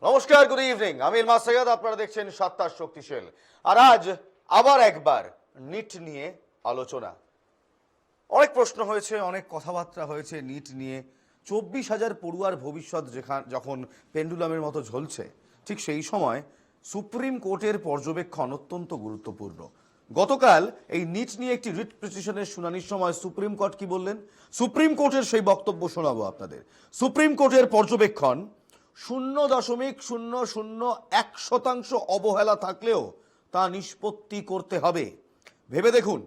নমস্কার, good evening. আমি ইলমাস সৈয়দ, আপনারা দেখছেন সাতটার শক্তিশাল। আর আজ আবার একবার নিট নিয়ে আলোচনা। অনেক প্রশ্ন হয়েছে, অনেক কথাবার্তা হয়েছে নিট নিয়ে। 24,000 পড়ুয়ার ভবিষ্যৎ যখন পেন্ডুলামের মতো ঝলছে, ঠিক সেই সময় সুপ্রিম কোর্টের পর্যবেক্ষণ অত্যন্ত গুরুত্বপূর্ণ। গতকাল এই নিট নিয়ে একটি রিট পিটিশনের শুনানির সময় সুপ্রিম কোর্ট কি বললেন, সুপ্রিম কোর্টের সেই বক্তব্য শোনাবো আপনাদের। সুপ্রিম কোর্টের পর্যবেক্ষণ 0.001% অবহেলা থাকলেও তা নিষ্পত্তি করতে হবে। ভেবে দেখুন,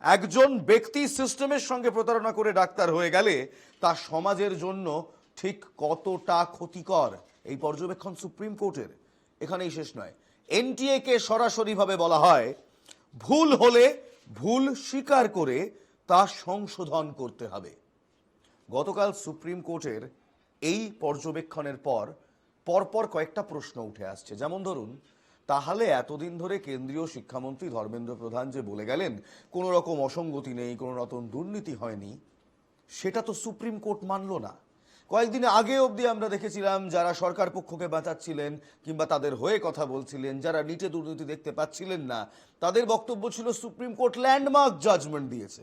একজন ব্যক্তি সিস্টেমের সঙ্গে প্রতারণা করে ডাক্তার হয়ে গেলে তা সমাজের জন্য ঠিক কতটা ক্ষতিকর, এই পর্যবেক্ষণ সুপ্রিম কোর্টের। এখানেই শেষ নয়, এনটিএ কে সরাসরিভাবে বলা হয় ভুল হলে ভুল স্বীকার করে তা সংশোধন করতে হবে। গতকাল সুপ্রিম কোর্টের এই পর্যবেক্ষণের পরপর কয়েকটা প্রশ্ন উঠে আসছে। যেমন ধরুন, তাহলে এতদিন ধরে কেন্দ্রীয় শিক্ষামন্ত্রী ধর্মেন্দ্র প্রধান যে বলে গেলেন কোনো রকম অসঙ্গতি নেই, কোনো রকম দুর্নীতি হয়নি, সেটা তো সুপ্রিম কোর্ট মানল না। কয়েকদিন আগে অবধি আমরা দেখেছিলাম যারা সরকার পক্ষকে বাঁচাচ্ছিলেন কিংবা তাদের হয়ে কথা বলছিলেন, যারা নিটে দুর্নীতি দেখতে পাচ্ছিলেন না, তাদের বক্তব্য ছিল সুপ্রিম কোর্ট ল্যান্ডমার্ক জাজমেন্ট দিয়েছে।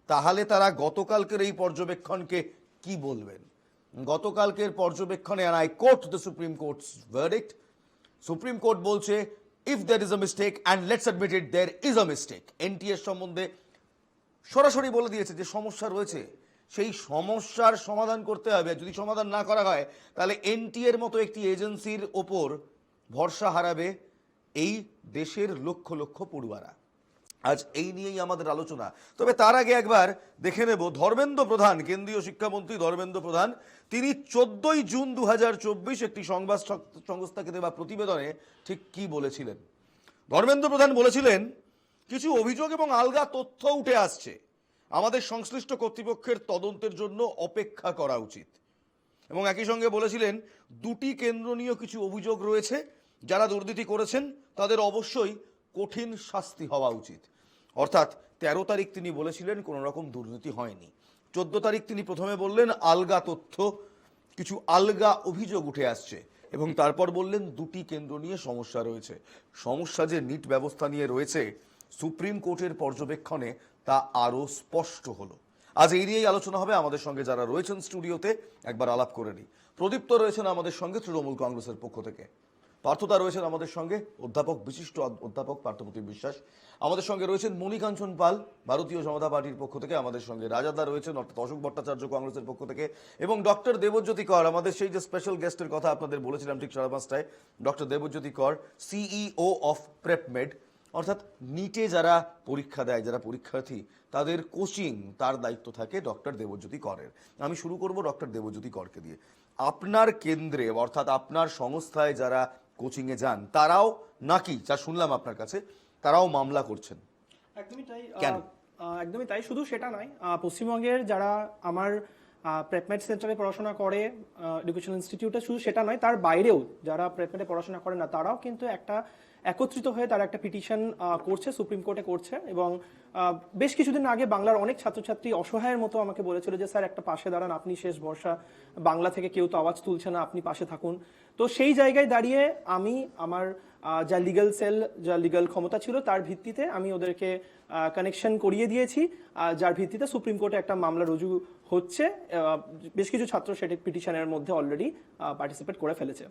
তাহলে তারা গতকালকের এই পর্যবেক্ষণকে কি বলবেন? গতকালকের পর্যবেক্ষণে, and I quote the Supreme Court's verdict, supreme court বলছে if there is a mistake and let's admit it, there is a mistake। এনটিএর সম্বন্ধে সরাসরি বলে দিয়েছে যে সমস্যা রয়েছে, সেই সমস্যার সমাধান করতে হবে। যদি সমাধান না করা হয় তাহলে এনটিএর মতো একটি এজেন্সির ওপর ভরসা হারাবে এই দেশের লক্ষ লক্ষ পড়ুয়ারা। আজ এই নিয়েই আমাদের আলোচনা। তবে তার আগে একবার দেখে নেব ধর্মেন্দ্র প্রধান, কেন্দ্রীয় শিক্ষামন্ত্রী ধর্মেন্দ্র প্রধান, তিনি 14 জুন 2024 একটি সংবাদ সংস্থাকে দেওয়া প্রতিবেদনে ঠিক কি বলেছিলেন। ধর্মেন্দ্র প্রধান বলেছিলেন, কিছু অভিযোগ এবং আলগা তথ্য উঠে আসছে, আমাদের সংশ্লিষ্ট কর্তৃপক্ষের তদন্তের জন্য অপেক্ষা করা উচিত। এবং একই সঙ্গে বলেছিলেন, দুটি কেন্দ্র নিয়েও কিছু অভিযোগ রয়েছে, যারা দুর্নীতি করেছেন তাদের অবশ্যই কঠিন শাস্তি হওয়া উচিত। অর্থাৎ 13 তারিখ তিনি বলেছিলেন কোনো রকম দুর্নীতি হয়নি। 14 তারিখ তিনি প্রথমে বললেন আলগা তথ্য, কিছু আলগা অভিযোগ উঠে আসছে, এবং তারপর বললেন দুটি কেন্দ্র নিয়ে সমস্যা রয়েছে। সমস্যা যে নিট ব্যবস্থা নিয়ে রয়েছে, সুপ্রিম কোর্টের পর্যবেক্ষণে তা আরও স্পষ্ট হলো। আজ এই নিয়েই আলোচনা হবে। আমাদের সঙ্গে যারা রয়েছেন স্টুডিওতে একবার আলাপ করে নিই। প্রদীপ্ত রয়েছেন আমাদের সঙ্গে তৃণমূল কংগ্রেসের পক্ষ থেকে, পার্থদা রয়েছেন আমাদের সঙ্গে, অধ্যাপক, বিশিষ্ট অধ্যাপক পার্থপ্রতিম বিশ্বাস। আমাদের সঙ্গে রয়েছেন মণিকাঞ্চন পাল, ভারতীয় জনতা পার্টির পক্ষ থেকে। আমাদের সঙ্গে রাজাদা রয়েছেন, অর্থাৎ অশোক ভট্টাচার্য কংগ্রেসের পক্ষ থেকে, এবং ডক্টর দেবজ্যোতি কর, আমাদের সেই যে স্পেশাল গেস্টের কথা আপনাদের বলেছিলাম ঠিক 5:30টায়, ডক্টর দেবজ্যোতি কর, সিইও অফ প্রেপমেড, অর্থাৎ নিটে যারা পরীক্ষা দেয়, যারা পরীক্ষার্থী তাদের কোচিং, তার দায়িত্ব থাকে ডক্টর দেবজ্যোতি করের। আমি শুরু করব ডক্টর দেবজ্যোতি করকে দিয়ে। আপনার কেন্দ্রে অর্থাৎ আপনার সংস্থায় যারা কোচিংয়ে যান তারাও নাকি, যা শুনলাম আপনার কাছে, তারাও মামলা করছেন? একদমই তাই। কেন? একদমই তাই, শুধু সেটা নয়, পশ্চিমবঙ্গের যারা আমার প্রেপমেড সেন্টারে পড়াশোনা করে, এডুকেশন ইনস্টিটিউটে, শুধু সেটা নয়, তার বাইরেও যারা প্রেপমেডে পড়াশোনা করে না, তারাও কিন্তু একটা একত্রিত হয়ে তারা একটা পিটিশন করছে, সুপ্রিম কোর্টে করছে। এবং বেশ কিছুদিন আগে বাংলার অনেক ছাত্রছাত্রী অসহায়ের মতো আমাকে বলেছিল যে স্যার একটা পাশে দাঁড়ান, আপনি শেষ ভরসা, বাংলা থেকে কেউ তো আওয়াজ তুলছে না, আপনি পাশে থাকুন। তো সেই জায়গায় দাঁড়িয়ে আমি আমার যা লিগ্যাল সেল, যা লিগ্যাল ক্ষমতা ছিল, তার ভিত্তিতে আমি ওদেরকে কানেকশন করিয়ে দিয়েছি, যার ভিত্তিতে সুপ্রিম কোর্টে একটা মামলা রুজু হচ্ছে। বেশ কিছু ছাত্র সেটি পিটিশনের মধ্যে অলরেডি পার্টিসিপেট করে ফেলেছে।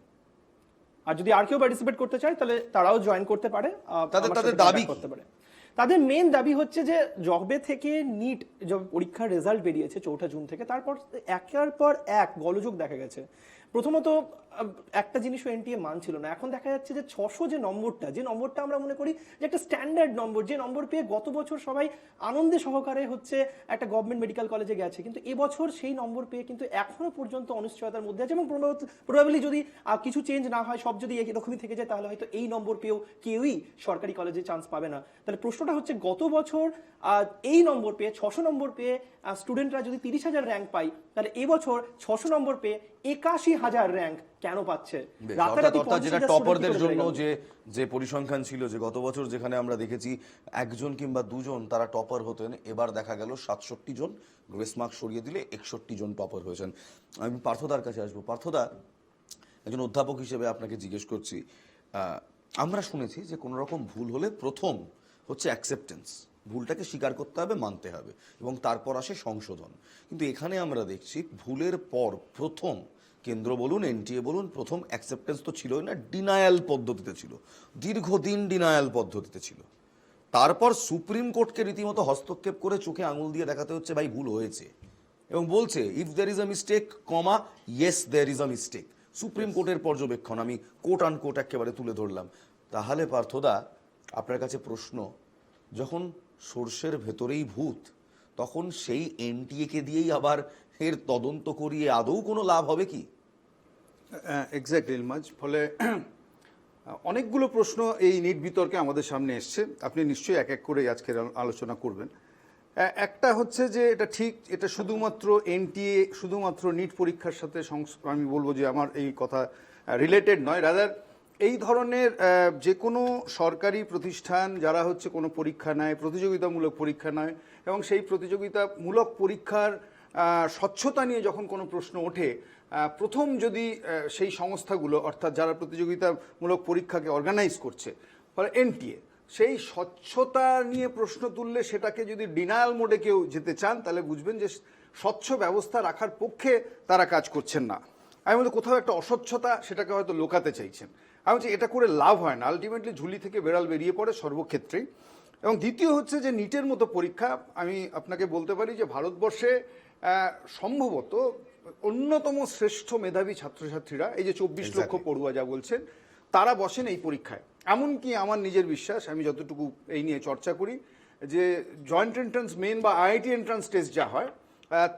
আর যদি আর কেউ পার্টিসিপেট করতে চায় তাহলে তারাও জয়েন করতে পারে, তাদের দাবি করতে পারে। তাদের মেন দাবি হচ্ছে যে যবে থেকে নিট পরীক্ষার রেজাল্ট বেরিয়েছে 4 জুন থেকে, তারপর একের পর এক গোলযোগ দেখা গেছে। প্রথমত একটা জিনিসও এনটিএ মানছিল না। এখন দেখা যাচ্ছে যে 600 যে নম্বরটা আমরা মনে করি যে একটা স্ট্যান্ডার্ড নম্বর, যে নম্বর পেয়ে গত বছর সবাই আনন্দে সহকারে হচ্ছে একটা গভর্নমেন্ট মেডিকেল কলেজে গেছে, কিন্তু এবছর সেই নম্বর পেয়ে কিন্তু এখনো পর্যন্ত অনিশ্চয়তার মধ্যে আছে। এবং প্রবাবলি যদি কিছু চেঞ্জ না হয়, সব যদি একরকমই থেকে যায়, তাহলে হয়তো এই নম্বর পেয়েও কেউই সরকারি কলেজে চান্স পাবে না। তাহলে প্রশ্নটা হচ্ছে, গত বছর এই নম্বর পেয়ে 600 নম্বর পেয়ে স্টুডেন্টরা যদি 30,000 র্যাঙ্ক পায়, তাহলে এবছর 600 নম্বর পেয়ে 81,000 র্যাঙ্ক কেন পাচ্ছে? যেটা টপারদের জন্য যে পরিসংখ্যান ছিল, যে গত বছর যেখানে আমরা দেখেছি একজন কিংবা দুজন তারা টপার হতেন, এবার দেখা গেল 67 জন, গ্রেস মার্ক সরিয়ে দিলে 61 জন টপার হয়েছেন। আমি পার্থদার কাছে আসবো। পার্থদা, একজন অধ্যাপক হিসেবে আপনাকে জিজ্ঞেস করছি, আমরা শুনেছি যে কোনো রকম ভুল হলে প্রথম হচ্ছে অ্যাকসেপ্টেন্স, ভুলটাকে স্বীকার করতে হবে, মানতে হবে, এবং তারপর আসে সংশোধন। কিন্তু এখানে আমরা দেখছি ভুলের পর প্রথম কেন্দ্র বলুন, এনটিএ বলুন, প্রথম অ্যাকসেপ্টেন্স তো ছিলই না, ডিনায়াল পদ্ধতিতে ছিল, দীর্ঘদিন ডিনায়াল পদ্ধতিতে ছিল। তারপর সুপ্রিম কোর্টকে রীতিমতো হস্তক্ষেপ করে চোখে আঙুল দিয়ে দেখাতে হচ্ছে ভাই ভুল হয়েছে, এবং বলছে if there is a mistake comma yes there is a mistake. Supreme কোর্টের পর্যবেক্ষণ আমি কোট আন কোট একেবারে তুলে ধরলাম। তাহলে পার্থদা, আপনার কাছে প্রশ্ন, যখন সর্ষের ভেতরেই ভূত, তখন সেই এনটিএ কে দিয়েই আবার এর তদন্ত করিয়ে আদৌ কোনো লাভ হবে কি? এক্স্যাক্টলি ইলমাজ। ফলে অনেকগুলো প্রশ্ন এই নিট বিতর্কে আমাদের সামনে এসছে, আপনি নিশ্চয়ই এক এক করে আজকের আলোচনা করবেন। একটা হচ্ছে যে এটা ঠিক, এটা শুধুমাত্র এনটিএ, শুধুমাত্র নিট পরীক্ষার সাথে আমি বলবো যে আমার এই কথা রিলেটেড নয়, রাদার এই ধরনের যে কোনো সরকারি প্রতিষ্ঠান যারা হচ্ছে কোনো পরীক্ষা নেয়, প্রতিযোগিতামূলক পরীক্ষা নেয়, এবং সেই প্রতিযোগিতামূলক পরীক্ষার স্বচ্ছতা নিয়ে যখন কোনো প্রশ্ন ওঠে, প্রথম যদি সেই সংস্থাগুলো, অর্থাৎ যারা প্রতিযোগিতামূলক পরীক্ষাকে অর্গানাইজ করছে, ফলে এনটিএ, সেই স্বচ্ছতা নিয়ে প্রশ্ন তুললে সেটাকে যদি ডিনায়াল মোডে কেউ যেতে চান, তাহলে বুঝবেন যে স্বচ্ছ ব্যবস্থা রাখার পক্ষে তারা কাজ করছেন না। আমি বলতে কোথাও একটা অস্বচ্ছতা, সেটাকে হয়তো লোকাতে চাইছেন। আমি বলছি এটা করে লাভ হয় না, আলটিমেটলি ঝুলি থেকে বেড়াল বেরিয়ে পড়ে সর্বক্ষেত্রেই। এবং দ্বিতীয় হচ্ছে যে নিটের মতো পরীক্ষা, আমি আপনাকে বলতে পারি যে ভারতবর্ষে সম্ভবত অন্যতম শ্রেষ্ঠ মেধাবী ছাত্রছাত্রীরা, এই যে 24 লক্ষ পড়ুয়া যা বলছেন, তারা বসেন এই পরীক্ষায়। এমনকি আমার নিজের বিশ্বাস, আমি যতটুকু এই নিয়ে চর্চা করি, যে জয়েন্ট এন্ট্রান্স মেন বা আইআইটি এন্ট্রান্স টেস্ট যা হয়,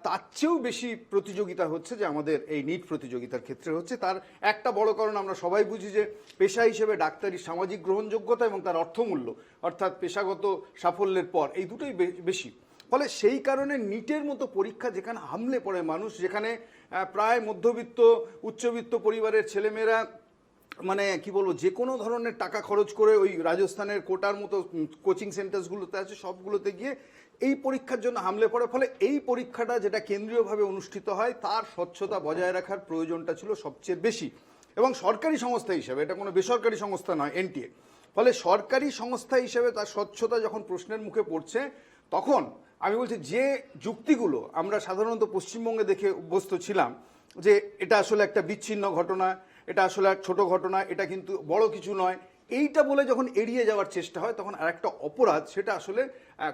তার চেয়েও বেশি প্রতিযোগিতা হচ্ছে যে আমাদের এই নিট প্রতিযোগিতার ক্ষেত্রে হচ্ছে। তার একটা বড় কারণ আমরা সবাই বুঝি যে পেশা হিসেবে ডাক্তারি সামাজিক গ্রহণযোগ্যতা এবং তার অর্থমূল্য, অর্থাৎ পেশাগত সাফল্যের পর এই দুটোই বেশি। ফলে সেই কারণে নিটের মতো পরীক্ষা, যেখানে হামলে পড়ে মানুষ, যেখানে প্রায় মধ্যবিত্ত উচ্চবিত্ত পরিবারের ছেলেমেয়েরা, মানে কি বলবো, যে কোনো ধরনের টাকা খরচ করে ওই রাজস্থানের কোটার মতো কোচিং সেন্টারসগুলোতে আছে, সবগুলোতে গিয়ে এই পরীক্ষার জন্য হামলে পড়ে। ফলে এই পরীক্ষাটা যেটা কেন্দ্রীয়ভাবে অনুষ্ঠিত হয়, তার স্বচ্ছতা বজায় রাখার প্রয়োজনটা ছিল সবচেয়ে বেশি। এবং সরকারি সংস্থা হিসেবে, এটা কোনো বেসরকারি সংস্থা নয় এনটিএ, ফলে সরকারি সংস্থা হিসেবে তার স্বচ্ছতা যখন প্রশ্নের মুখে পড়ছে, তখন আমি বলছি যে যুক্তিগুলো আমরা সাধারণত পশ্চিমবঙ্গে দেখে অভ্যস্ত ছিলাম, যে এটা আসলে একটা বিচ্ছিন্ন ঘটনা, এটা আসলে এক ছোট ঘটনা, এটা কিন্তু বড় কিছু নয়, এইটা বলে যখন এড়িয়ে যাওয়ার চেষ্টা হয়, তখন আর একটা অপরাধ সেটা আসলে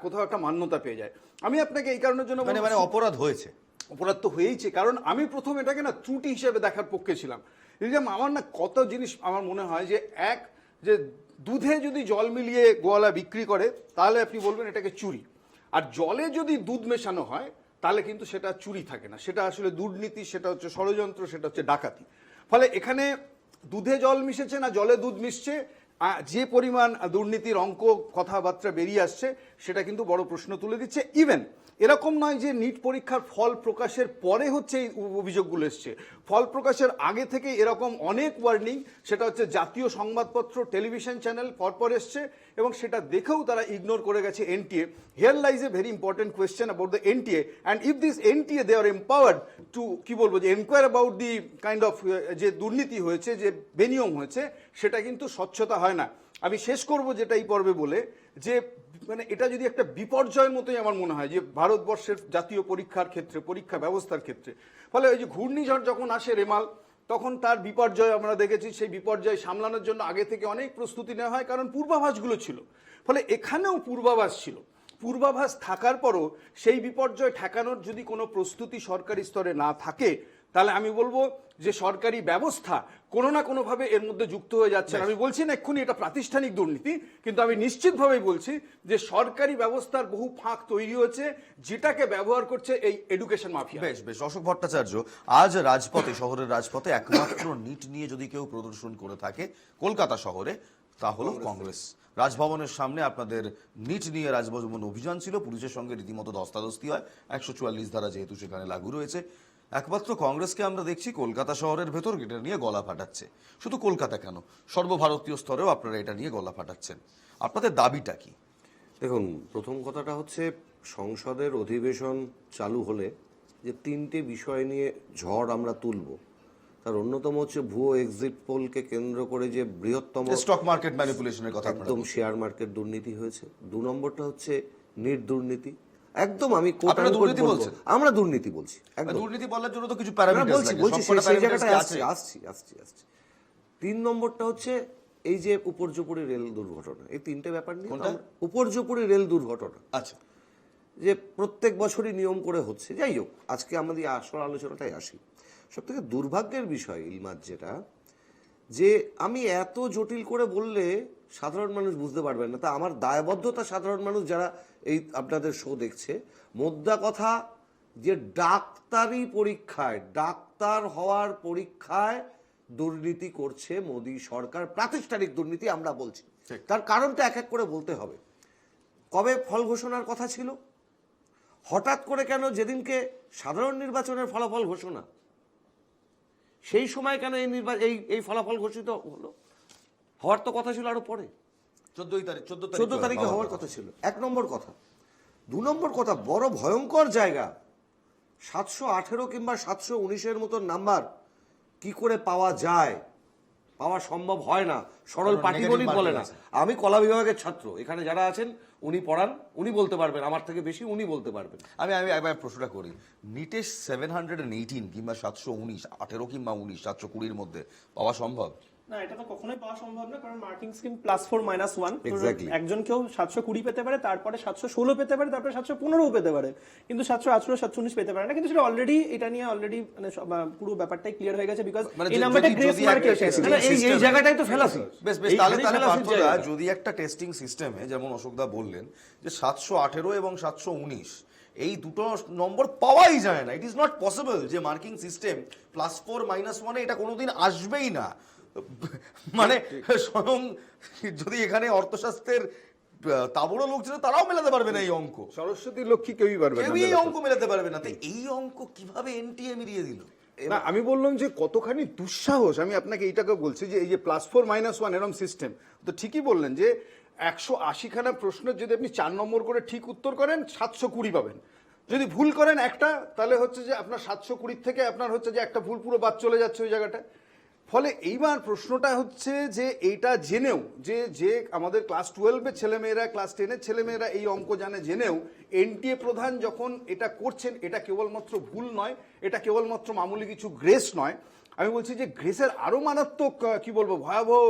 কোথাও একটা মান্যতা পেয়ে যায়। আমি আপনাকে এই কারণের জন্য মানে অপরাধ হয়েছে, অপরাধ তো হয়েইছে, কারণ আমি প্রথম এটাকে না ত্রুটি হিসেবে দেখার পক্ষে ছিলাম। আমার না কত জিনিস আমার মনে হয় যে, এক, যে দুধে যদি জল মিলিয়ে গোয়ালা বিক্রি করে, তাহলে আপনি বলবেন এটাকে চুরি। আর জলে যদি দুধ মেশানো হয়, তাহলে কিন্তু সেটা চুরি থাকে না, সেটা আসলে দুর্নীতি, সেটা হচ্ছে ষড়যন্ত্র, সেটা হচ্ছে ডাকাতি। ফলে এখানে দুধে জল মিশেছে না জলে দুধ মিশছে, যে পরিমাণ দুর্নীতির অঙ্ক কথাবার্তা বেরিয়ে আসছে, সেটা কিন্তু বড় প্রশ্ন তুলে দিচ্ছে। ইভেন এরকম নয় যে নিট পরীক্ষার ফল প্রকাশের পরে হচ্ছে এই অভিযোগগুলো এসছে, ফল প্রকাশের আগে থেকে এরকম অনেক ওয়ার্নিং, সেটা হচ্ছে জাতীয় সংবাদপত্র, টেলিভিশন চ্যানেল পরপর এসছে, এবং সেটা দেখেও তারা ইগনোর করে গেছে NTA. Here lies a very important question about the NTA, and if this NTA they are empowered to, কি বলবো, যে enquire about the kind of যে দুর্নীতি হয়েছে, যে বেনিয়ম হয়েছে, সেটা কিন্তু স্বচ্ছতা হয় না। আমি শেষ করব যেটা এই পর্বে বলে, যে মানে এটা যদি একটা বিপর্যয়ের মতোই আমার মনে হয় যে ভারতবর্ষের জাতীয় পরীক্ষার ক্ষেত্রে, পরীক্ষা ব্যবস্থার ক্ষেত্রে। ফলে ওই যে ঘূর্ণিঝড় যখন আসে রেমাল, তখন তার বিপর্যয় আমরা দেখেছি, সেই বিপর্যয় সামলানোর জন্য আগে থেকে অনেক প্রস্তুতি নেওয়া হয়, কারণ পূর্বাভাসগুলো ছিল। ফলে এখানেও পূর্বাভাস ছিল, পূর্বাভাস থাকার পরও সেই বিপর্যয় ঠেকানোর যদি কোনো প্রস্তুতি সরকারি স্তরে না থাকে, তাহলে আমি বলবো যে সরকারি ব্যবস্থা কোনো না কোনোভাবে এর মধ্যে যুক্ত হয়ে যাচ্ছে। আমি বলছি না এক্ষুনি এটা প্রাতিষ্ঠানিক দুর্নীতি, কিন্তু আমি নিশ্চিতভাবেই বলছি যে সরকারি ব্যবস্থার বহু ফাঁক তৈরি হয়েছে, যেটাকে ব্যবহার করছে এই এডুকেশন মাফিয়া। বেশ বেশ, অশোক ভট্টাচার্য, আজ রাজপথে, শহরের রাজপথে একমাত্র নিট নিয়ে যদি কেউ প্রদর্শন করে থাকে কলকাতা শহরে, তা হলো কংগ্রেস। রাজভবনের সামনে আপনাদের নিট নিয়ে রাজভবন অভিযান ছিল, পুলিশের সঙ্গে রীতিমতো ধস্তাধস্তি হয়, 144 ধারা যেহেতু সেখানে লাগু রয়েছে। একমাত্র কংগ্রেসকে আমরা দেখছি কলকাতা শহরের ভেতর এটা নিয়ে গলা ফাটাচ্ছে। শুধু কলকাতা কেন, সর্বভারতীয় স্তরেও আপনারা এটা নিয়ে গলা ফাটাচ্ছেন। আপনাদের দাবিটা কি? দেখুন, প্রথম কথাটা হচ্ছে, সংসদের অধিবেশন চালু হলে যে তিনটে বিষয় নিয়ে ঝড় আমরা তুলব, তার অন্যতম হচ্ছে ভুয়ো এক্সিট পোলকে কেন্দ্র করে যে বৃহত্তম স্টক মার্কেট ম্যানিপুলেশনের কথা আপনারা একদম শেয়ার মার্কেট দুর্নীতি হয়েছে। 2 নম্বরটা হচ্ছে নিট দুর্নীতি। একদম আমি আপনারা দুর্নীতি বলছেন? আমরা দুর্নীতি বলছি একদম। দুর্নীতি বলার জন্য তো কিছু না, প্যারামিটার বলছি বলছি সেই জায়গাটায় আসছি। 3 নম্বরটা হচ্ছে এই যে উপর্যুপরি রেল দুর্ঘটনা, এই 3টে ব্যাপার নিয়ে কোনটা? উপর্যুপরি রেল দুর্ঘটনা আচ্ছা, যে প্রত্যেক বছরই নিয়ম করে হচ্ছে। যাই হোক, আজকে আমাদের আসল আলোচনাটাই আসি। সব থেকে দুর্ভাগ্যের বিষয় ইলমাজ যেটা, যে আমি এত জটিল করে বললে সাধারণ মানুষ বুঝতে পারবেন না। তা আমার দায়বদ্ধতা সাধারণ মানুষ যারা এই আপনাদের শো দেখছে, মোদ্দা কথা যে ডাক্তারি পরীক্ষায়, ডাক্তার হওয়ার পরীক্ষায় দুর্নীতি করছে মোদী সরকার, প্রাতিষ্ঠানিক দুর্নীতি আমরা বলছি। তার কারণটা এক এক করে বলতে হবে। কবে ফল ঘোষণার কথা ছিল? হঠাৎ করে কেন যেদিনকে সাধারণ নির্বাচনের ফলাফল ঘোষণা, সেই সময় কেন এই ফলাফল ঘোষিত হলো? হওয়ার তো কথা ছিল আরো পরে, 14 তারিখে হওয়ার কথা ছিল। 1 নম্বর কথা। 2 নম্বর কথা, বড় ভয়ঙ্কর জায়গা, 718 কিংবা 719-এর মতো নাম্বার কি করে পাওয়া যায়? পাওয়া সম্ভব হয় না, সরল পাটিগণিত বলে না। আমি কলা বিভাগের ছাত্র, এখানে যারা আছেন উনি পড়ান, উনি বলতে পারবেন, আমার থেকে বেশি উনি বলতে পারবেন। আমি একবার প্রশ্নটা করি, নিটেশ 718 কিংবা 719, 18 কিংবা 19, 720-র মধ্যে পাওয়া সম্ভব? না, এটা তো কখনোই পাওয়া সম্ভব না, কারণ মার্কিং স্কিম +4 -1, Exactly. একজন কেউ 720 পেতে পারে, তারপরে 716 পেতে পারে, তারপরে 715 পেতে পারে, কিন্তু 718 719 পেতে পারে না। কিন্তু সেটা অলরেডি, এটা নিয়ে অলরেডি মানে পুরো ব্যাপারটাই ক্লিয়ার হয়ে গেছে, বিকজ মানে এই নাম্বারটা গ্রেস মার্কে এসেছে। এই জায়গাটাই তো ফেলাসি। বেশ তাহলে পার্থদা, যদি একটা টেস্টিং সিস্টেমে যেমন অশোকদা বললেন যে 718 এবং 719 এই দুটো নম্বর পাওয়াই যায় না, ইট ইজ নট পসিবল যে মার্কিং সিস্টেম +4 -1 এটা কোনোদিন আসবেই না। মানে স্বয়ং যদি এখানে অর্থশাস্ত্রের তাবড়ো লোক ছিল তারাও মেলাতে পারবে না এই অঙ্ক, সরস্বতী লক্ষ্মী কেউই পারবে না, কেউই এই অঙ্ক মেলাতে পারবে না। তো এই অঙ্ক কিভাবে এনটিএ মিলিয়ে দিল? না, আমি বললাম যে কতখানি দুঃসাহস। আমি আপনাকে এইটাকে বলছি যে এই যে +4 -1 এরকম সিস্টেম, তো ঠিকই বললেন যে 180খানা প্রশ্নের যদি আপনি 4 নম্বর করে ঠিক উত্তর করেন 720 পাবেন। যদি ভুল করেন একটা, তাহলে হচ্ছে যে আপনার 720 থেকে আপনার হচ্ছে যে একটা ভুল পুরো বাদ চলে যাচ্ছে ওই জায়গাটা। ফলে এইবার প্রশ্নটা হচ্ছে যে এইটা জেনেও যে আমাদের ক্লাস 12-এর ছেলেমেয়েরা, ক্লাস 10-এর ছেলেমেয়েরা এই অঙ্ক জানে জেনেও এনটিএ প্রধান যখন এটা করছেন, এটা কেবলমাত্র ভুল নয়, এটা কেবলমাত্র মামুলি কিছু গ্রেস নয়, আমি বলছি যে গ্রেসের আরো মারাত্মক কি বলবো ভয়াবহ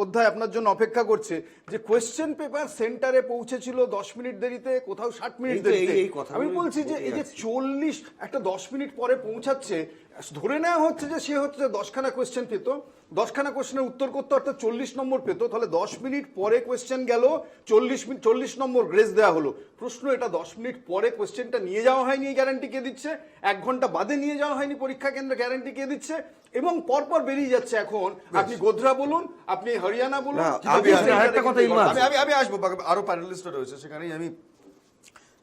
অধ্যায় আপনার জন্য অপেক্ষা করছে। যে কোয়েশ্চেন পেপার সেন্টারে পৌঁছেছিল 10 মিনিট দেরিতে, কোথাও 60 মিনিট দেরিতে। আমি বলছি যে এই যে 40 একটা 10 মিনিট পরে পৌঁছাচ্ছে, ধরে নেওয়া হচ্ছে যে সে হচ্ছে 10খানা কোয়েশ্চেন পেত, 10খানা কোয়েশ্চেনের উত্তর করতে অর্থাৎ 40 নম্বর পেত, তাহলে 10 মিনিট পরে কোয়েশ্চেন গেল, 40 নম্বর গ্রেস দেওয়া হলো। প্রশ্ন, এটা 10 মিনিট পরে কোয়েশ্চেনটা নিয়ে যাওয়া হয়নি, এই গ্যারান্টি কে দিচ্ছে? 1 ঘন্টা বাদে নিয়ে যাওয়া হয়নি পরীক্ষা কেন্দ্রে, গ্যারান্টি কে দিচ্ছে? এবং পরপর বেরিয়ে যাচ্ছে। এখন আপনি গোধরা বলুন, আপনি হরিয়ানা বলুন, আমি আসবো, আরো প্যানেলিস্ট রয়েছে সেখানেই। আমি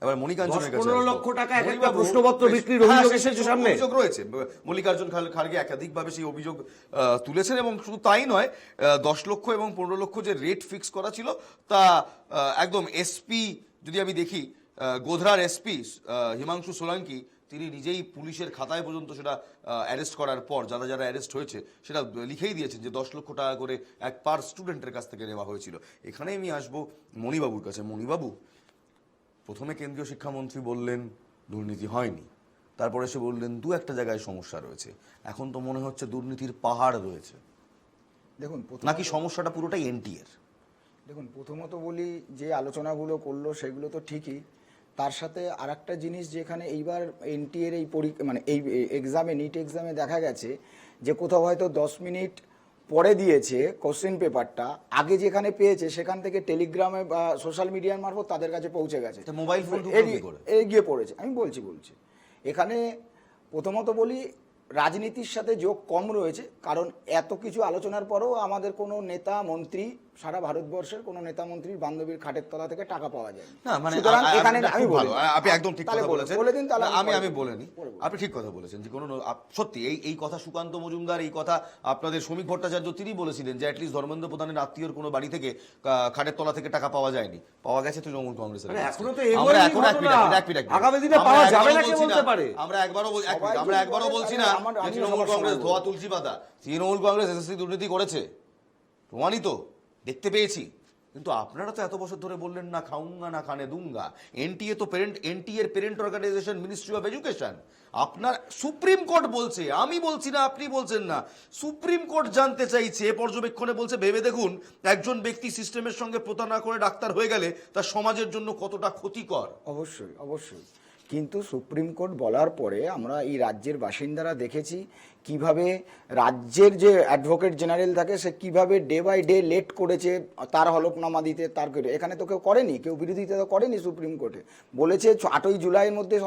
এবার মনিকাঞ্জনের কাছে 15 লক্ষ টাকা এক একটা প্রশ্নপত্র বিক্রির অভিযোগ এসেছে সামনে। অভিযোগ রয়েছে, মল্লিকার্জুন খাড়গে একাধিকভাবে সেই অভিযোগ তুলেছেন। এবং শুধু তাই নয়, 10 লক্ষ এবং 15 লক্ষ যে রেট ফিক্স করা ছিল তা একদম এসপি, যদি আমি দেখি গোধরার এসপি হিমাংশু সোলাঙ্কি, তিনি নিজেই পুলিশের খাতায় পর্যন্ত সেটা অ্যারেস্ট করার পর যারা অ্যারেস্ট হয়েছে সেটা লিখেই দিয়েছেন যে 10 লক্ষ টাকা করে এক পার স্টুডেন্টের কাছ থেকে নেওয়া হয়েছিল। এখানে আমি আসবো মণিবাবুর কাছে। মণিবাবু, প্রথমে কেন্দ্রীয় শিক্ষামন্ত্রী বললেন দুর্নীতি হয়নি, তারপরে সে বললেন 2-1 জায়গায় সমস্যা রয়েছে, এখন তো মনে হচ্ছে দুর্নীতির পাহাড় রয়েছে। দেখুন, নাকি সমস্যাটা পুরোটাই এনটিএর? দেখুন, প্রথমত বলি যে আলোচনাগুলো করলো সেগুলো তো ঠিকই, তার সাথে আর একটা জিনিস, যেখানে এইবার এনটিএর এই মানে এই এক্সামে, নিট এক্সামে দেখা গেছে যে কোথাও হয়তো 10 মিনিট পরে দিয়েছে কোশ্চেন পেপারটা, আগে যেখানে পেয়েছে সেখান থেকে টেলিগ্রামে বা সোশ্যাল মিডিয়ার মারফত তাদের কাছে পৌঁছে গেছে, মোবাইল ফোন এগিয়ে পড়েছে। আমি বলছি এখানে প্রথমত বলি রাজনীতির সাথে যোগ কম রয়েছে, কারণ এত কিছু আলোচনার পরেও আমাদের কোনো নেতা মন্ত্রী, সারা ভারতবর্ষের কোনো নেতা মন্ত্রীর বান্ধবীর খাটের তলা থেকে টাকা পাওয়া যায় না। মানে এখানে আমি ভালো, আপনি একদম ঠিক কথা বলেছেন। বলে দিন তাহলে। আমি বলিনি, আপনি ঠিক কথা বলেছেন যে কোনো সত্যি এই কথা সুকান্ত মজুমদার, এই কথা আপনাদের শ্রমিক ভট্টাচার্য তিনি বলেছিলেন যে অ্যাটলিস্ট ধর্মেন্দ্র প্রধানের আত্মীয়র কোনো বাড়ি থেকে খাটের তলা থেকে টাকা পাওয়া যায়নি, পাওয়া গেছে তো তৃণমূল কংগ্রেসের। এখনো তো আগামী দিনে পাওয়া যাবে না কে বলতে পারে? আমরা একবারও বলছি না আমিও তৃণমূল সবার কংগ্রেস সঙ্গে ধোয়া তুলসী পাতা, তৃণমূল কংগ্রেস এসএসসি দুর্নীতি করেছে, প্রমাণিত, দেখতে পেয়েছি। কিন্তু আপনারা তো এত বছর ধরে বললেন না খাউঙ্গা না খানে দুঙ্গা। এনটিএ তো এনটিএর parent organisation, ministry of education. আপনার সুপ্রিম কোর্ট বলছে, আমি বলছি না, আপনি বলছেন না, সুপ্রিম কোর্ট জানতে চাইছে, পর্যবেক্ষণে বলছে ভেবে দেখুন একজন ব্যক্তি সিস্টেমের সঙ্গে প্রতারণা করে ডাক্তার হয়ে গেলে তার সমাজের জন্য কতটা ক্ষতিকর। অবশ্যই অবশ্যই, কিন্তু সুপ্রিম কোর্ট বলার পরে আমরা এই রাজ্যের বাসিন্দারা দেখেছি কিভাবে রাজ্যের যে অ্যাডভোকেট জেনারেল থাকে সে কিভাবে ডে বাই ডে লেট করেছে তার হলফনামা দিতে, তার করে এখানে তো কেউ করেনি, কেউ বিরোধিতা তো করেনি সুপ্রিম কোর্টে, বলেছে 8ই জুলাইয়ের মধ্যে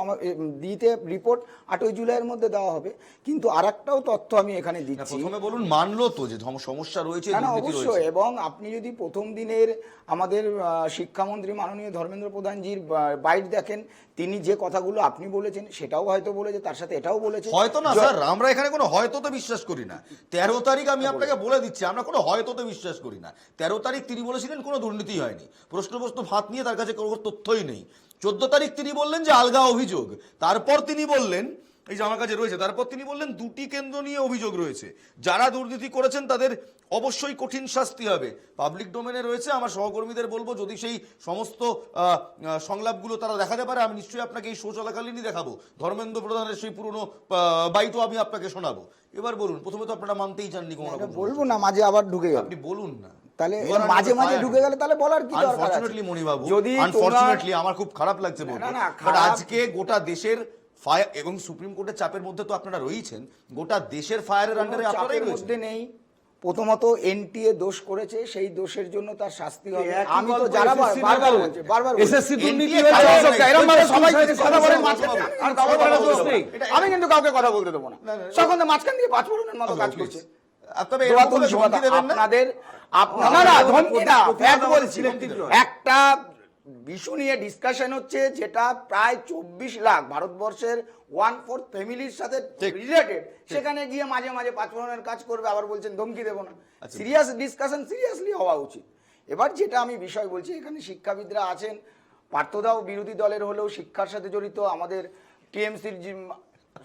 দিতে রিপোর্ট 8ই জুলাইয়ের মধ্যে দেওয়া হবে। কিন্তু আর একটাও তথ্য আমি এখানে দিচ্ছি, প্রথমে বলুন মানলো তো যে সমস্যা রয়েছে, না দুর্নীতি অবশ্যই, রয়েছে। এবং আপনি যদি প্রথম দিনের আমাদের শিক্ষামন্ত্রী মাননীয় ধর্মেন্দ্র প্রধানজির বাইট দেখেন, তিনি যে কথাগুলো আপনি বলেছেন সেটাও হয়তো বলেছে, তার সাথে এটাও বলেছে। হয়তো না স্যার, আমরা এখানে কোনো হয়তোতে বিশ্বাস করি না। 13 তারিখ আমি আপনাকে বলে দিচ্ছি, আমরা কোনো হয়তোতে বিশ্বাস করি না। 13 তারিখ তিনি বলেছিলেন কোনো দুর্নীতি হয়নি, প্রশ্নবস্তু ভাত নিয়ে তার কাছে কোনো তথ্যই নেই। 14 তারিখ তিনি বললেন যে আলগা অভিযোগ, তারপর তিনি বললেন এই যে আমার কাছে রয়েছে, তারপর তিনি বললেন 2টি কেন্দ্র নিয়ে অভিযোগ রয়েছে, যারা দুর্নীতি করেছেন তাদের অবশ্যই কঠিন শাস্তি হবে। পাবলিক ডোমেনে রয়েছে, আমার সহকর্মীদের বলবো যদি সেই সমস্ত সংলাপগুলো তারা দেখাতে পারে, আমি নিশ্চয়ই আপনাকে এই শো চলাকালীনই দেখাবো। ধর্মেন্দ্র প্রধানের সেই পুরনো বাইটও আমি আপনাকে শোনাবো। এবার বলুন, প্রথমে তো আপনারা মানতেই চাননি কোমল। বলবো না, মাঝে আবার ঢুকে গেল, আপনি বলুন না, তাহলে মাঝে মাঝে ঢুকে গেলে তাহলে বলার কি দরকার আছে? আনফরচুনেটলি মণিবাবু, যদি আনফরচুনেটলি আমার খুব খারাপ লাগছে বলতে, না, বাট খারাপ- আজকে গোটা দেশের ফায়ার এবং সুপ্রিম কোর্টের চাপের মধ্যে তো আপনারা রয়েছেন, গোটা দেশের ফায়ারের আন্ডারে আপনারাই চাপের রয়েছেন। মধ্যে নেই। প্রথমত এনটিএ দোষ করেছে, সেই দোষের জন্য তার শাস্তি হবে। একই আমি তো গল্প যারা SSC বারবার নিয়ে বলছি, বারবার বলছি। SSC দুর্নীতি NTA হয়েছে, কারণ অশোক দা, এরম ভাবে সবাই যদি কথা বলেন মাঝখানে আমি কাউকে কথা বলতে দেবো না। এটা- আমি কিন্তু কাউকে কথা বলতে দেবো না। তখন তো মাঝখান দিয়ে 5 ফোরনের মতো কাজ করছে। তবে দোয়া এরকম তুলসী ধমকি পাতা, দেবেন না। আপনারা ধমকি না, fact বলছি। সিলেক্টিভ নয়। একটা ইস্যু নিয়ে ডিসকাশন হচ্ছে যেটা প্রায় 24 লাখ ভারতবর্ষের 1/4 ফ্যামিলির সাথে রিলেটেড, সেখানে গিয়ে মাঝে মাঝে 5 ফোরনের কাজ করবে, আবার বলছেন ধমকি দেবো না। সিরিয়াস ডিসকাশন সিরিয়াসলি হওয়া উচিত। এবার যেটা আমি বিষয় বলছি, এখানে শিক্ষাবিদরা আছেন, পার্থদাও বিরোধী দলের হলেও শিক্ষার সাথে জড়িত, আমাদের টিএমসির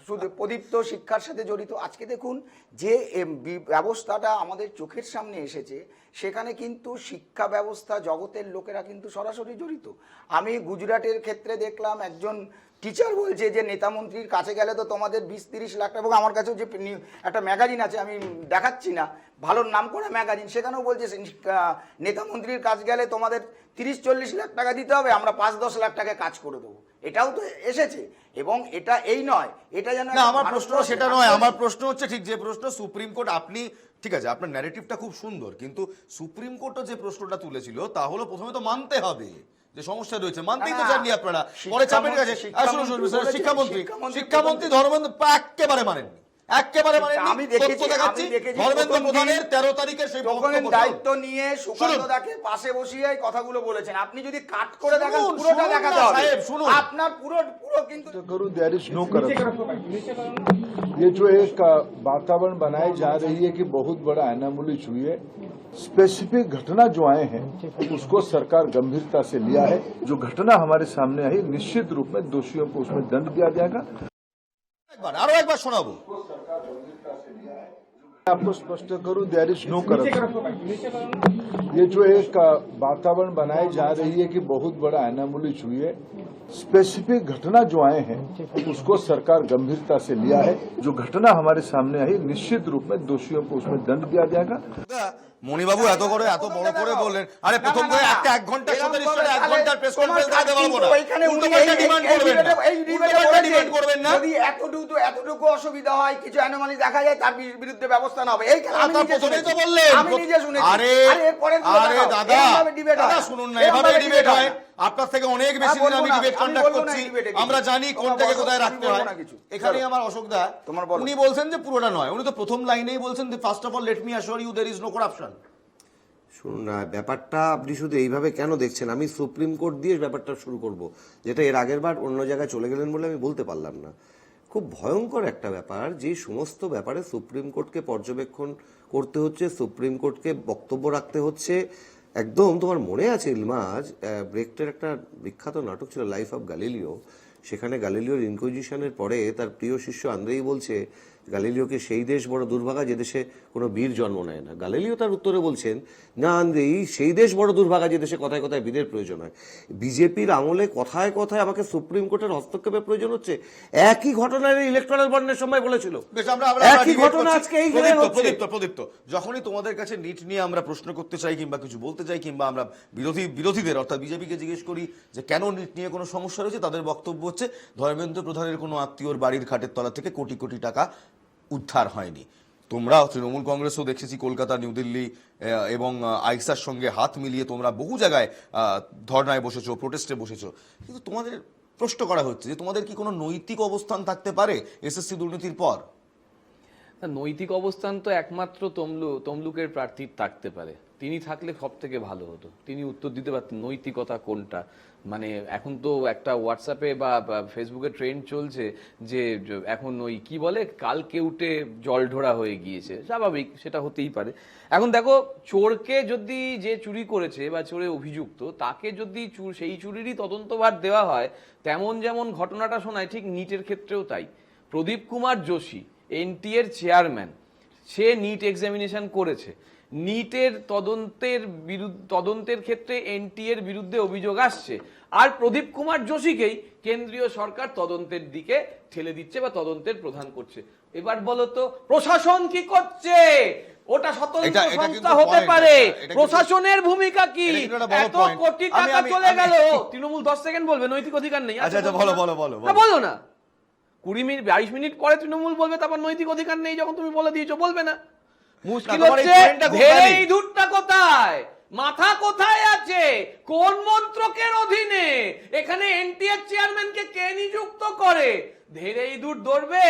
শুধু প্রদীপ্ত শিক্ষার সাথে জড়িত। আজকে দেখুন যে ব্যবস্থাটা আমাদের চোখের সামনে এসেছে, সেখানে কিন্তু শিক্ষা ব্যবস্থা জগতের লোকেরা কিন্তু সরাসরি জড়িত। আমি গুজরাটের ক্ষেত্রে দেখলাম একজন টিচার বলছে যে নেতা মন্ত্রীর কাছে গেলে তো তোমাদের 20-30 লাখ টাকা, এবং আমার কাছেও যে একটা ম্যাগাজিন আছে, আমি দেখাচ্ছি না, ভালো নাম করা ম্যাগাজিন, সেখানেও বলছে নেতা মন্ত্রীর কাজ গেলে তোমাদের 30-40 লাখ টাকা দিতে হবে, আমরা 5-10 লাখ টাকা কাজ করে দেবো। এটাও তো এসেছে, এবং এটা এই নয়, এটা যেন না, আমার প্রশ্ন সেটা নয়। আমার প্রশ্ন হচ্ছে ঠিক যে প্রশ্ন সুপ্রিম কোর্ট, আপনি ঠিক আছে আপনার ন্যারেটিভটা খুব সুন্দর, কিন্তু সুপ্রিম কোর্টও যে প্রশ্নটা তুলেছিল তা হলো প্রথমে তো মানতে হবে যে সমস্যা রয়েছে, মানতেই তো চাননি আপনারা, পরে চাপের কাছে শিক্ষামন্ত্রী ধর্মেন্দ্র একেবারে মানেননি, একেবারে মানেননি। আমি দেখেছি, তথ্য দেখাচ্ছি, আমি দেখেছি ধর্মেন্দ্র প্রথম প্রধানের দিন 13 তারিখের সেই তখন বক্তব্য দায়িত্ব নিয়ে সুকান্তদাকে পাশে বসিয়ে এই কথাগুলো বলেছেন। আপনি যদি কাট করে দেখেন শুনুন, পুরোটা শুনুন দেখাতে না, হবে সাহেব, শুনুন। আপনার পুরো কিন্তু करूं देयर इज नो करप्शन। ये जो एक वातावरण बनाई जा रही है कि बहुत बड़ा एनामोली हुई है, स्पेसिफिक घटना जो आए हैं उसको सरकार गंभीरता से लिया है। जो घटना हमारे सामने आई, निश्चित रूप में दोषियों को उसमें दंड दिया जाएगा। আরো একবার শোনাবো। मैं आपको स्पष्ट करूं, देयर इज नो करप्शन। ये जो एक वातावरण बनाई जा रही है कि बहुत बड़ा एनामोली हुई है, स्पेसिफिक घटना जो आए हैं उसको सरकार गंभीरता से लिया है। जो घटना हमारे सामने आई, निश्चित रूप में दोषियों को उसमें दंड दिया जाएगा। মণিবাবু এত বড় করে বললেন, আরে প্রথম করে একটা 1 ঘন্টার সাথে 1 ঘন্টার প্রেস কনফারেন্স দিতে পারবো না, উল্টোপাল্টা ডিমান্ড করবেন না, উল্টোপাল্টা ডিমান্ড করবেন না। যদি এতটুকু অসুবিধা হয়, কিছু অ্যানোমালি দেখা যায়, তার বিরুদ্ধে ব্যবস্থা নেওয়া হবে। এই খেলা আমি নিজে প্রথমেই তো শুনেছি। বললেন, আমি নিজে শুনেছি। আরে এরপরের গুলো আরে দেখাও। দাদা এরমভাবে debate হয় দাদা না। শুনুন না, এরমভাবে এভাবে ডিবেট হয়। না। আপনার থেকে অনেক বেশি দিন আমি বলবো না, ডিবেট আমি কন্ডাক্ট বলবো না করছি, এই debate এ কিছু। আমরা জানি কোন তোমার থেকে বলো, কোথায় আমি রাখতে বলবো হয়। না কিছু। এখানে চলো। আমার অশোক দা, তোমার বলো। উনি বলছেন যে পুরোটা নয়, উনি তো প্রথম লাইনেই বলছেন যে first of all let me assure you there is no corruption. শুনুন না, ব্যাপারটা আপনি শুধু এইভাবে কেন দেখছেন? আমি সুপ্রিম কোর্ট দিয়ে ব্যাপারটা শুরু করব, যেটা এর আগের বার অন্য জায়গায় চলে গেলেন বলে আমি বলতে পারলাম না। খুব ভয়ঙ্কর একটা ব্যাপার, যে সমস্ত ব্যাপারে সুপ্রিম কোর্টকে পর্যবেক্ষণ করতে হচ্ছে, সুপ্রিম কোর্টকে বক্তব্য রাখতে হচ্ছে। একদম তোমার মনে আছে ইলমাজ, ব্রেক্টের একটা বিখ্যাত নাটক ছিল লাইফ অফ গ্যালিলিও, সেখানে গ্যালিলিওর ইনকুইজিশনের পরে তার প্রিয় শিষ্য আন্দ্রেই বলছে গালিলিওকে সেই দেশ বড় দুর্ভাগা যে দেশে কোনো বীর জন্ম নেয় না। গালিলিও তার উত্তরে বলছেন না, এই সেই দেশ বড় দুর্ভাগা যে দেশে কথায় কথায় বীরের প্রয়োজন হয়। বিজেপির আমলে কথায় কথায় আমাকে সুপ্রিম কোর্টের হস্তক্ষেপের প্রয়োজন হচ্ছে, একই ঘটনার ইলেকট্রাল বন্ডের সময় বলেছিল। বেশ, আমরা একই ঘটনা আজকে এই জায়গায় হচ্ছে। প্রদীপ্ত, যখনই তোমাদের কাছে নিট নিয়ে আমরা প্রশ্ন করতে চাই কিংবা কিছু বলতে চাই কিংবা আমরা বিরোধীদের অর্থাৎ বিজেপিকে জিজ্ঞেস করি যে কেন নিট নিয়ে কোনো সমস্যা রয়েছে, তাদের বক্তব্য হচ্ছে ধর্মেন্দ্র প্রধানের কোনো আত্মীয়র বাড়ির খাটের তলা থেকে কোটি কোটি টাকা উদ্ধার হয়নি। তোমরা তৃণমূল কংগ্রেসও দেখেছি কলকাতা, নিউ দিল্লি এবং আইসার সঙ্গে হাত মিলিয়ে তোমরা বহু জায়গায় ধর্নায় বসেছো, প্রোটেস্টে বসেছো, কিন্তু তোমাদের প্রশ্ন করা হচ্ছে যে তোমাদের কি কোনো নৈতিক অবস্থান থাকতে পারে এসএসসি দুর্নীতির পর? না, নৈতিক অবস্থান তো একমাত্র তমলুকের প্রার্থীর থাকতে পারে। তিনি থাকলে সব থেকে ভালো হতো, তিনি উত্তর দিতে পারতেন নৈতিকতা কোনটা। মানে এখন তো একটা হোয়াটসঅ্যাপে বা ফেসবুকে ট্রেন্ড চলছে যে এখন ওই কি বলে কালকে উঠে জল ঢোড়া হয়ে গিয়েছে, স্বাভাবিক, সেটা হতেই পারে। এখন দেখো, চোরকে যদি যে চুরি করেছে বা চোরে অভিযুক্ত তাকে যদি সেই চুরিরই তদন্তভার দেওয়া হয়, তেমন যেমন ঘটনাটা শোনায় ঠিক নিটের ক্ষেত্রেও তাই। প্রদীপ কুমার যোশী এনটিএর চেয়ারম্যান, সে নিট এক্সামিনেশন করেছে, নিটের তদন্তের ক্ষেত্রে এনটিএর বিরুদ্ধে অভিযোগ আসছে, আর প্রদীপ কুমার যোশীকেই কেন্দ্রীয় সরকার তদন্তের দিকে ঠেলে দিচ্ছে বা তদন্তের প্রধান করছে। এবার বলো তো প্রশাসন কি করছে? ওটা স্বতন্ত্র সংস্থা হতে পারে, প্রশাসনের ভূমিকা কি? এত কোটি টাকা চলে গেল, তৃণমূল 10 সেকেন্ড বলবে নৈতিক অধিকার নেই। আচ্ছা, বলো না, 20 মিনিট 22 মিনিট পরে তৃণমূল বলবে তারপর নৈতিক অধিকার নেই, যখন তুমি বলে দিয়েছো বলবে না। মুশকিল হচ্ছে এই দুধটা কোথায়, মাথা কোথায় আছে, কোন মন্ত্রকের অধীনে? এখানে এনটিএর চেয়ারম্যানকে কে নিযুক্ত করে? ধেরেই দূর ধরবে,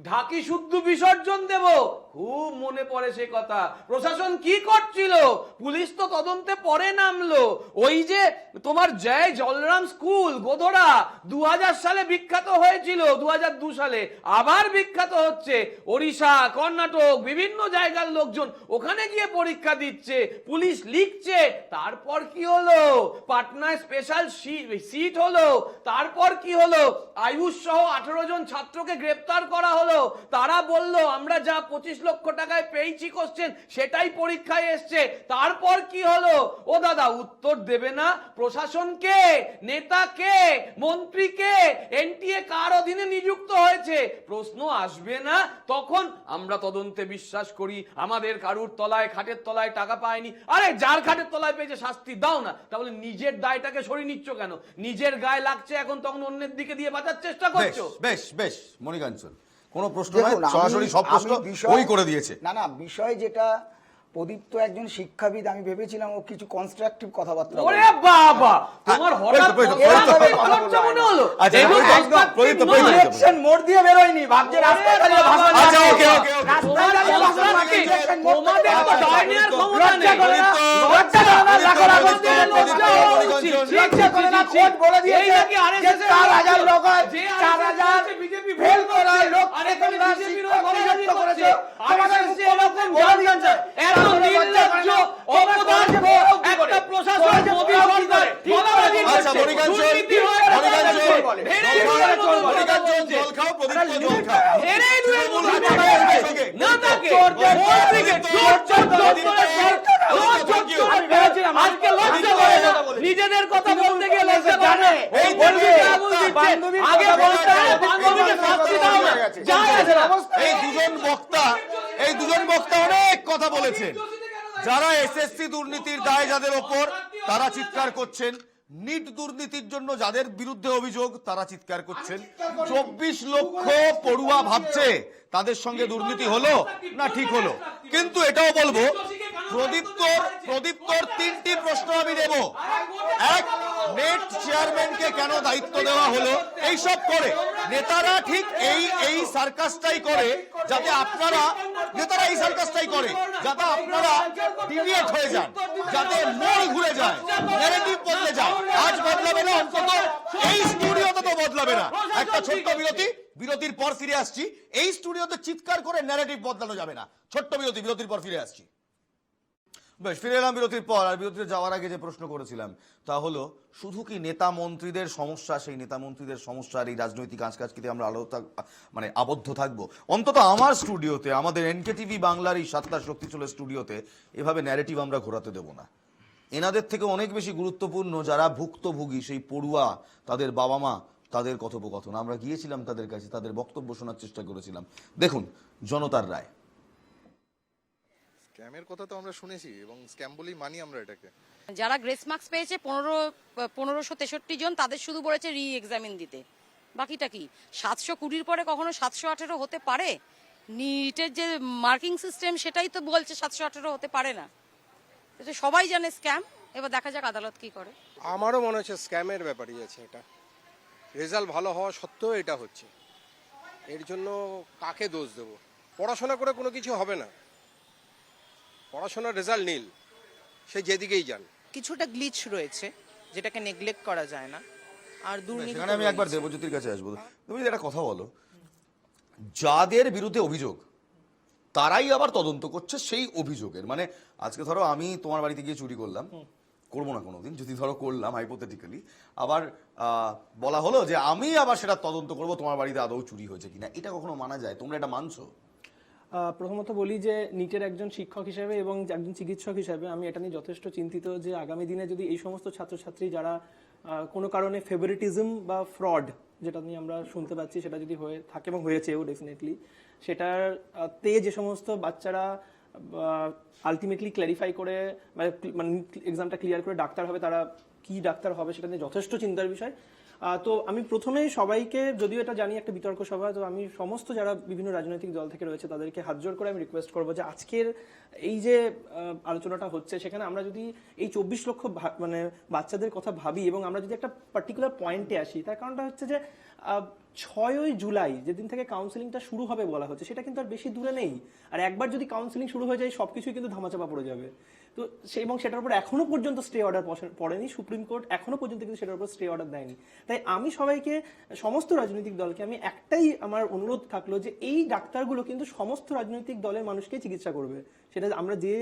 ঢাকি শুদ্ধ বিসর্জন দেব, খুব মনে পড়ে সে কথা। প্রশাসন কি করছিল? পুলিশ তো তদন্তে পরে নামলো। ওই যে তোমার জয় জলরাম স্কুল গোধরা 2000 সালে বিখ্যাত হয়েছিল, 2002 সালে আবার বিখ্যাত হচ্ছে। ওড়িশা, কর্ণাটক, বিভিন্ন জায়গার লোকজন ওখানে গিয়ে পরীক্ষা দিচ্ছে, পুলিশ লিখছে। তারপর কি হলো? পাটনায় স্পেশাল সিট হলো। তারপর কি হলো? আয়ুষ সহ 18 জন ছাত্রকে গ্রেপ্তার করা হলো। তারা বলল আমরা যা 25 লক্ষ টাকায় পেয়েছি কোশ্চেন সেটাই পরীক্ষায় এসছে। তারপর কি হলো? ও দাদা, উত্তর দেবে না? প্রশাসনকে, নেতাকে, মন্ত্রীকে, এনটিএ কার অধীনে নিযুক্ত হয়েছে প্রশ্ন আসবে না? তখন আমরা তদন্তে বিশ্বাস করি, আমাদের কারুর তলায় খাটের তলায় টাকা পায়নি। আরে যার খাটের তলায় পেয়েছে শাস্তি দাও না, তাহলে নিজের দায়টাকে সরিয়ে নিচ্ছ কেন? নিজের গায়ে লাগছে এখন, তখন অন্যের দিকে দিয়ে বাঁচার চেষ্টা করছো। বেশ মণিকাঞ্চন, কোনো প্রশ্ন নাই, সরাসরি সব প্রশ্ন ওই করে দিয়েছে। না, বিষয় যেটা, প্রদীপ তো একজন শিক্ষাবিদ, আমি ভেবেছিলাম ও কিছু কনস্ট্রাকটিভ কথাবার্তা বলবে। ওরে বাবা, তোমার হঠাৎ মনে হলো ইলেকশন মোড দিয়ে বেরোয়নি, ভাবছে রাস্তায় দাঁড়িয়ে ভাষণ আচ্ছা, দিচ্ছে। ওকে। রাস্তায় দাঁড়িয়ে ভাষণ দিচ্ছে। ইলেকশন মোড তোমাদের তো ডায়নিয়ার ক্ষমতা নেই। লজ্জা করে না, লজ্জা করে না, লাখো লাখো লজ্জা করে না। কোর্ট বলে দিয়েছে যে 4000 লোক হয়, 4000 বিজেপি ফেল করা লোককে তোমরা শিক্ষক নিযুক্ত করেছো। তোমাদের মুখ্যমন্ত্রী বলে দিয়েছে এত নির্লজ্জ অপদার্থ একটা প্রশাসন মোদি সরকার ধন্যবাদী আচ্ছা, করছে। দুর্নীতি হয় না, ধেরেই দূরের মতো কথা বলছে। জল খাও, প্রদীপ্ত জল খাও। ধেরেই দূরের মতো কথা বলছে। না তাকে মন্ত্রীকে চোর দপ্তরে আমি ভেবেছিলাম আজকে লজ্জা করে না, নিজেদের কথা বলতে গিয়ে লজ্জা করে না। এই বন্ধুকে আগুন দিচ্ছে, আগে বলতে হবে বান্ধবীকে শাস্তি দাও না, যায় আসে না। এই দুজন বক্তা অনেক কথা বলেছেন। যারা এসএসসি দুর্নীতির দায় যাদের ওপর, তারা চিৎকার করছেন। নিট দুর্নীতির জন্য যাদের বিরুদ্ধে অভিযোগ, তারা চিৎকার করছেন। 24 লক্ষ পড়ুয়া ভাবছে তাদের সঙ্গে দুর্নীতি হলো না ঠিক হলো। কিন্তু এটাও বলবো, প্রদীপ্তর 3টি প্রশ্ন আমি দেব। এক, নেট চেয়ারম্যানকে কেন দায়িত্ব দেওয়া হলো? এইসব করে নেতারা ঠিক এই সার্কাসটাই করে, যাতে আপনারা নেতারা এই সার্কাসটাই করে যাতে আপনারা ডিভিয়েট হয়ে যান, যাতে মোড় ঘুরে যায়, ন্যারেটিভ বদলে যায়। আজ বদলাবে না, অন্তত এই স্টুডিওতে তো বদলাবে না। একটা ছোট্ট বিরতির পর ফিরে আসছি। এই স্টুডিওতে চিৎকার করে ন্যারেটিভ বদলানো যাবে না। ছোট্ট বিরতির পর ফিরে আসছি। বেশ, ফিরে এলাম বিরতির পর। আর বিরতিতে যাওয়ার আগে যে প্রশ্ন করেছিলাম তা হলো, শুধু কি নেতা মন্ত্রীদের সমস্যা, সেই নেতা মন্ত্রীদের সমস্যার এই রাজনৈতিক আঁচকাচকিতে আমরা মানে আবদ্ধ থাকবো? অন্তত আমার স্টুডিওতে, আমাদের এনকেটিভি বাংলার এই 7টার শক্তি চলে স্টুডিওতে এভাবে ন্যারেটিভ আমরা ঘোরাতে দেবো না। এনাদের থেকে অনেক বেশি গুরুত্বপূর্ণ যারা ভুক্তভোগী, সেই পড়ুয়া, তাদের বাবা মা, তাদের কথোপকথন। আমরা গিয়েছিলাম তাদের কাছে, তাদের বক্তব্য শোনার চেষ্টা করেছিলাম। দেখুন জনতার রায়। স্ক্যামের কথা তো আমরা শুনেছি এবং স্ক্যাম বলেই মানি আমরা এটাকে। যারা গ্রেস মার্কস পেয়েছে 1563 জন, তাদের শুধু বলেছে রি এক্সামিন দিতে। বাকিটা কি 720 পরে কখনো 718 হতে পারে? নিটের যে মার্কিং সিস্টেম সেটাই তো বলছে 718 হতে পারে না। এটা সবাই জানে স্ক্যাম। এবার দেখা যাক আদালত কি করে। আমারও মনে হচ্ছে স্ক্যামের ব্যাপারই আছে এটা। রেজাল্ট ভালো হওয়া সত্ত্বেও এটা হচ্ছে, এর জন্য কাকে দোষ দেব? পড়াশোনা করে কোনো কিছু হবে না, পড়াশোনার রেজাল্ট নীল, সে যেদিকেই যান। কিছুটা গ্লিচ রয়েছে যেটাকে নেগলেক্ট করা যায় না। আর দুর্নীতি, সেখানে আমি একবার দেবজ্যোতির কাছে আসবো। তুমি যদি একটা কথা বলো, যাদের বিরুদ্ধে অভিযোগ তারাই আবার তদন্ত করছে সেই অভিযোগের। মানে আজকে ধরো আমি তোমার বাড়িতে গিয়ে চুরি করলাম, করবো না কোনোদিন, যদি ধরো করলাম হাইপোথেটিক্যালি, আবার বলা হলো যে আমি আবার সেটা তদন্ত করবো তোমার বাড়িতে আদৌ চুরি হয়েছে কিনা। এটা কখনো মানা যায়? তোমরা এটা মানছো? প্রথমত বলি যে নিটের একজন শিক্ষক হিসেবে এবং একজন চিকিৎসক হিসেবে আমি এটা নিয়ে যথেষ্ট চিন্তিত যে আগামী দিনে যদি এই সমস্ত ছাত্রছাত্রী যারা কোনো কারণে ফেভারিটিজম বা ফ্রড, যেটা নিয়ে আমরা শুনতে পাচ্ছি, সেটা যদি হয়ে থাকে এবং হয়েছেও ডেফিনেটলি, সেটাতে যে সমস্ত বাচ্চারা আলটিমেটলি ক্ল্যারিফাই করে মানে এক্সামটা ক্লিয়ার করে ডাক্তার হবে, তারা কি ডাক্তার হবে সেটা নিয়ে যথেষ্ট চিন্তার বিষয়। তো আমি প্রথমেই সবাইকে, যদিও এটা জানি একটা বিতর্ক সভা, তো আমি সমস্ত যারা বিভিন্ন রাজনৈতিক দল থেকে রয়েছে তাদেরকে হাত জোড় করে আমি রিকোয়েস্ট করবো যে আজকের এই যে আলোচনাটা হচ্ছে সেখানে আমরা যদি এই 24 লক্ষ মানে বাচ্চাদের কথা ভাবি এবং আমরা যদি একটা পার্টিকুলার পয়েন্টে আসি, তার কারণটা হচ্ছে যে 6ই জুলাই যেদিন থেকে কাউন্সেলিংটা শুরু হবে বলা হচ্ছে, সেটা কিন্তু আর বেশি দূরে নেই। আর একবার যদি কাউন্সেলিং শুরু হয়ে যায় সবকিছুই কিন্তু ধামাচাপা পড়ে যাবে। তো এবং সেটার উপর এখনো পর্যন্ত স্টে অর্ডার পড়েনি, সুপ্রিম কোর্ট এখনো পর্যন্ত কিন্তু সেটার উপর স্টে অর্ডার দেয়নি। তাই আমি সবাইকে, সমস্ত রাজনৈতিক দলকে আমি একটাই আমার অনুরোধ থাকলো যে এই ডাক্তারগুলো কিন্তু সমস্ত রাজনৈতিক দলের মানুষকে চিকিৎসা করবে। সেটা আমরা যে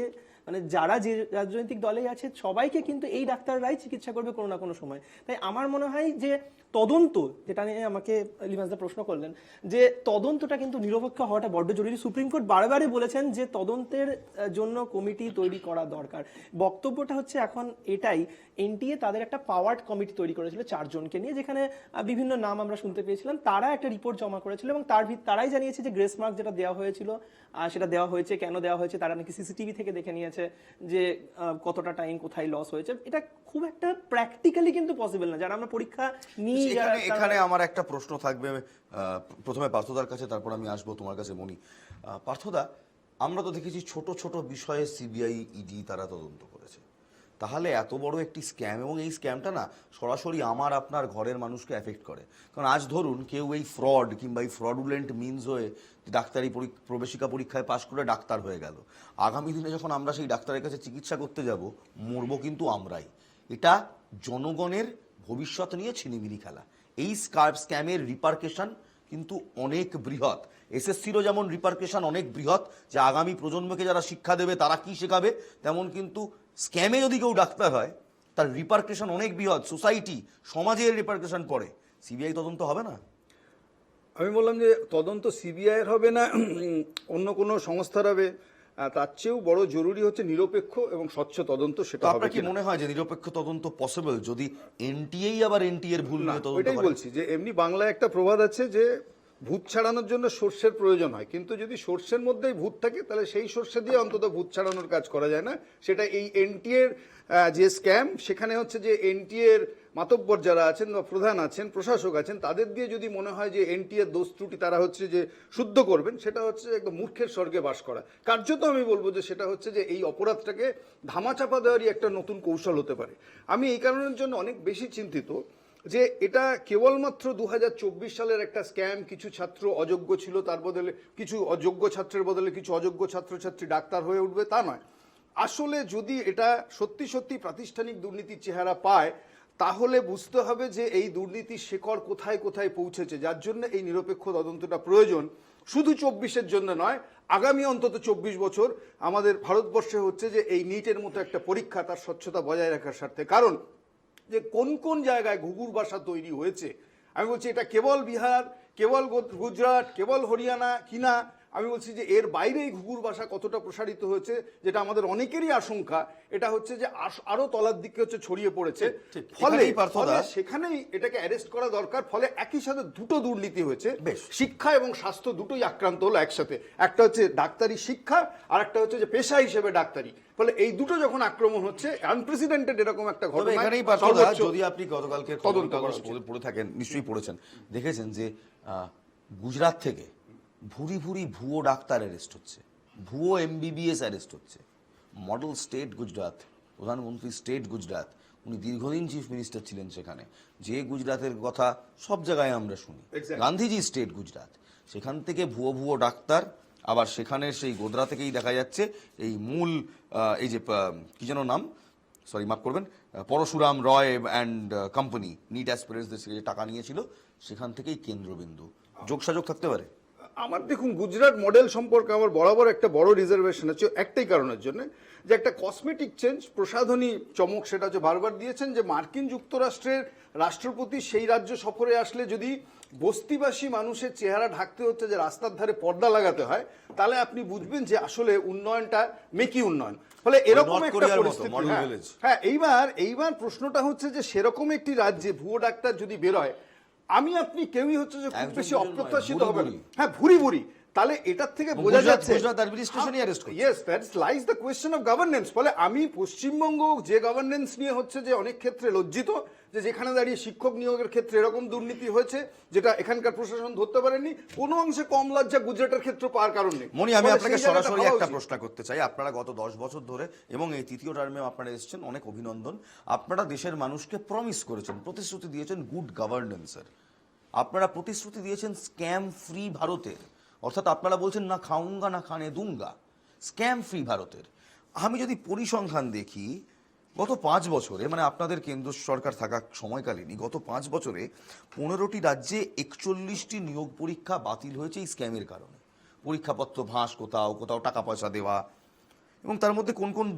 মানে যারা যে রাজনৈতিক দলেই আছে সবাইকে কিন্তু এই ডাক্তাররাই চিকিৎসা করবে কোনো না কোনো সময়। তাই আমার মনে হয় যে তদন্ত, যেটা নিয়ে আমাকে লিমাজদা প্রশ্ন করলেন, যে তদন্তটা কিন্তু নিরপেক্ষ হওয়াটা বড্ড জরুরি। সুপ্রিম কোর্ট বারবারই বলেছেন যে তদন্তের জন্য কমিটি তৈরি করা দরকার। বক্তব্যটা হচ্ছে এখন এটাই, এনটিএ তাদের একটা পাওয়ার্ড কমিটি তৈরি করেছিল 4 জনকে নিয়ে, যেখানে বিভিন্ন নাম আমরা শুনতে পেয়েছিলাম। তারা একটা রিপোর্ট জমা করেছিল এবং তারাই জানিয়েছে যে গ্রেস মার্ক যেটা দেওয়া হয়েছিল সেটা দেওয়া হয়েছে, কেন দেওয়া হয়েছে, তারা নাকি সিসিটিভি থেকে দেখে নিয়েছে যে কতটা টাইম কোথায় লস হয়েছে। এটা খুব একটা প্র্যাকটিক্যালি কিন্তু পসিবল না। যারা আমরা পরীক্ষা নিই, এখানে আমার একটা প্রশ্ন থাকবে, প্রথমে পার্থদার কাছে, তারপর আমি আসবো তোমার কাছে মনি। পার্থদা, আমরা তো দেখেছি ছোট ছোট বিষয়ে সিবিআই, ইডি তারা তদন্ত করেছে, তাহলে এত বড় একটি স্ক্যাম, এবং এই স্ক্যামটা না সরাসরি আমার আপনার ঘরের মানুষকে এফেক্ট করে। কারণ আজ ধরুন কেউ এই ফ্রড কিংবা এই ফ্রডুলেন্ট মিনস হয়ে ডাক্তারি প্রবেশিকা পরীক্ষায় পাশ করে ডাক্তার হয়ে গেল, আগামী দিনে যখন আমরা সেই ডাক্তারের কাছে চিকিৎসা করতে যাব, মরবো কিন্তু আমরাই। এটা জনগণের ভবিষ্যৎ নিয়ে ছিনিমিনি খেলা। এই স্ক্যামের রিপারকেশন কিন্তু অনেক বৃহৎ। এসএসসিরও যেমন রিপারকেশন অনেক বৃহৎ, যে আগামী প্রজন্মকে যারা শিক্ষা দেবে তারা কি শেখাবে, তেমন কিন্তু স্ক্যামে যদি কেউ ডাক্তার হয় তার রিপারকেশন অনেক বৃহৎ, সোসাইটি, সমাজের রিপারকেশন পড়ে। সিবিআই তদন্ত হবে না? আমি বললাম যে তদন্ত সিবিআইয়ের হবে না, অন্য কোনো সংস্থার হবে, তার চেয়েও বড় জরুরি হচ্ছে নিরপেক্ষ এবং স্বচ্ছ তদন্ত। সেটা হবে আপনার কি মনে হয় যে নিরপেক্ষ তদন্ত পসিবল যদি এনটিএই আবার এনটিএর ভুল নিয়ে তদন্ত করে? এটাই বলছি যে এমনি বাংলায় একটা প্রবাদ আছে যে ভূত ছাড়ানোর জন্য সর্ষের প্রয়োজন হয়, কিন্তু যদি সর্ষের মধ্যেই ভূত থাকে তাহলে সেই সর্ষে দিয়ে অন্তত ভূত ছাড়ানোর কাজ করা যায় না। সেটা এই এনটিএর যে স্ক্যাম, সেখানে হচ্ছে যে এনটিএর মাতব্বর যারা আছেন বা প্রধান আছেন, প্রশাসক আছেন, তাদের দিয়ে যদি মনে হয় যে এনটিএর দোষ ত্রুটি তারা হচ্ছে যে শুদ্ধ করবেন, সেটা হচ্ছে একদম মূর্খের স্বর্গে বাস করা। কার্যত আমি বলবো যে সেটা হচ্ছে যে এই অপরাধটাকে ধামাচাপা দেওয়ারই একটা নতুন কৌশল হতে পারে। আমি এই কারণের জন্য অনেক বেশি চিন্তিত যে এটা কেবলমাত্র 2024 সালের একটা স্ক্যাম, কিছু ছাত্র অযোগ্য ছিল, তার বদলে কিছু অযোগ্য ছাত্রের বদলে কিছু অযোগ্য ছাত্রছাত্রী ডাক্তার হয়ে উঠবে, তা নয়। আসলে যদি এটা সত্যি সত্যি প্রাতিষ্ঠানিক দুর্নীতির চেহারা পায়, তাহলে বুঝতে হবে যে এই দুর্নীতির শেকড় কোথায় কোথায় পৌঁছেছে, যার জন্য এই নিরপেক্ষ তদন্তটা প্রয়োজন। শুধু 24-এর জন্য নয়, আগামী অন্তত 24 বছর আমাদের ভারতবর্ষে হচ্ছে যে এই নিটের মতো একটা পরীক্ষা তার স্বচ্ছতা বজায় রাখার স্বার্থে। কারণ যে কোন কোন জায়গায় ঘুঘুর বাসা তৈরি হয়েছে, আমি বলছি এটা কেবল বিহার, কেবল গুজরাট, কেবল হরিয়ানা কিনা, আমি বলছি যে এর বাইরে এই ঘুঘুর বাসা কতটা প্রসারিত হয়েছে, যেটা আমাদের অনেকেরই আশঙ্কা এটা হচ্ছে যে আরো তলার দিকে হচ্ছে ছড়িয়ে পড়েছে। ফলে সেখানেই এটাকে অ্যারেস্ট করা দরকার। ফলে একই সাথে দুটো দুর্নীতি হয়েছে, শিক্ষা এবং স্বাস্থ্য দুটোই আক্রান্ত হলো একসাথে। একটা হচ্ছে ডাক্তারি শিক্ষা, আর একটা হচ্ছে যে পেশা হিসেবে ডাক্তারি। ফলে এই দুটো যখন আক্রমণ হচ্ছে, আনপ্রেসিডেন্টেড এরকম একটা ঘটনা। এখানেই পার্থদা, যদি আপনি গতকালকে তদন্ত পড়ে থাকেন, নিশ্চয়ই পড়েছেন, দেখেছেন যে গুজরাট থেকে ভুরি ভুরি ভুয়ো ডাক্তার অ্যারেস্ট হচ্ছে, ভুয়ো MBBS অ্যারেস্ট হচ্ছে। মডেল স্টেট গুজরাট, প্রধানমন্ত্রী স্টেট গুজরাট, উনি দীর্ঘদিন চিফ মিনিস্টার ছিলেন সেখানে, যে গুজরাটের কথা সব জায়গায় আমরা শুনি, গান্ধীজি স্টেট গুজরাট, সেখান থেকে ভুয়ো ভুয়ো ডাক্তার। আবার সেখানে সেই গোদরা থেকেই দেখা যাচ্ছে এই মূল এই যে কি যেন নাম, সরি মাফ করবেন, পরশুরাম রয় অ্যান্ড কোম্পানি, নিট অ্যাসপিরেন্টসদের থেকে যে টাকা নিয়েছিল, সেখান থেকেই কেন্দ্রবিন্দু। যোগসাযোগ থাকতে পারে। আমার দেখুন, গুজরাট মডেল সম্পর্কে আমার বরাবর একটা বড় রিজার্ভেশন আছে একটাই কারণের জন্য, যে একটা কসমেটিক চেঞ্জ, প্রসাধনী চমক, সেটা হচ্ছে বারবার দিয়েছেন যে মার্কিন যুক্তরাষ্ট্রের রাষ্ট্রপতি সেই রাজ্য সফরে আসলে যদি বস্তিবাসী মানুষের চেহারা ঢাকতে হচ্ছে, যে রাস্তার ধারে পর্দা লাগাতে হয়, তাহলে আপনি বুঝবেন যে আসলে উন্নয়নটা মেকি উন্নয়ন। ফলে এরকম একটা পরিস্থিতি। হ্যাঁ, এইবার প্রশ্নটা হচ্ছে যে সেরকম একটি রাজ্যে ভুয়ো ডাক্তার যদি বেরোয়, আমি আপনি কেউই হচ্ছে যে খুব বেশি অপ্রত্যাশিত হবে না। হ্যাঁ, ভুরি ভুরি, তাহলে এটার থেকে বোঝা যাচ্ছে yes, that's lies the question of governance. ফলে আমি পশ্চিমবঙ্গ যে গভর্নেন্স নিয়ে হচ্ছে যে অনেক ক্ষেত্রে লজ্জিত, যে যেখানে দাঁড়িয়ে শিক্ষক নিয়োগের ক্ষেত্রে এরকম দুর্নীতি হয়েছে যেটা এখানকার প্রশাসন ধরতে পারেনি, কোনো অংশে কম লজ্জা গুজরাটের ক্ষেত্রে পাওয়ার কারণ নেই। মনি, আমি আপনাকে সরাসরি একটা প্রশ্ন করতে চাই। আপনারা গত 10 বছর ধরে এবং এই তৃতীয় টার্মে আপনারা এসেছেন, অনেক অভিনন্দন। আপনারা দেশের মানুষকে প্রমিস করেছেন, প্রতিশ্রুতি দিয়েছেন গুড গভর্নেন্সের। আপনারা প্রতিশ্রুতি দিয়েছেন স্ক্যাম ফ্রি ভারতের, অর্থাৎ আপনারা বলছেন না খাউঙ্গা না খানে দুঙ্গা, স্ক্যাম ফ্রি ভারতের। আমি যদি পরিসংখ্যান দেখি, গত 5 বছরে, মানে আপনাদের কেন্দ্র সরকার থাকা সময়কালীনই গত 5 বছরে 15টি রাজ্যে 41টি নিয়োগ পরীক্ষা বাতিল হয়েছে এই স্ক্যামের কারণে। পরীক্ষাপত্র ভাঁজ, কোথাও কোথাও টাকা পয়সা দেওয়া। এবং তার মধ্যে কোন কোন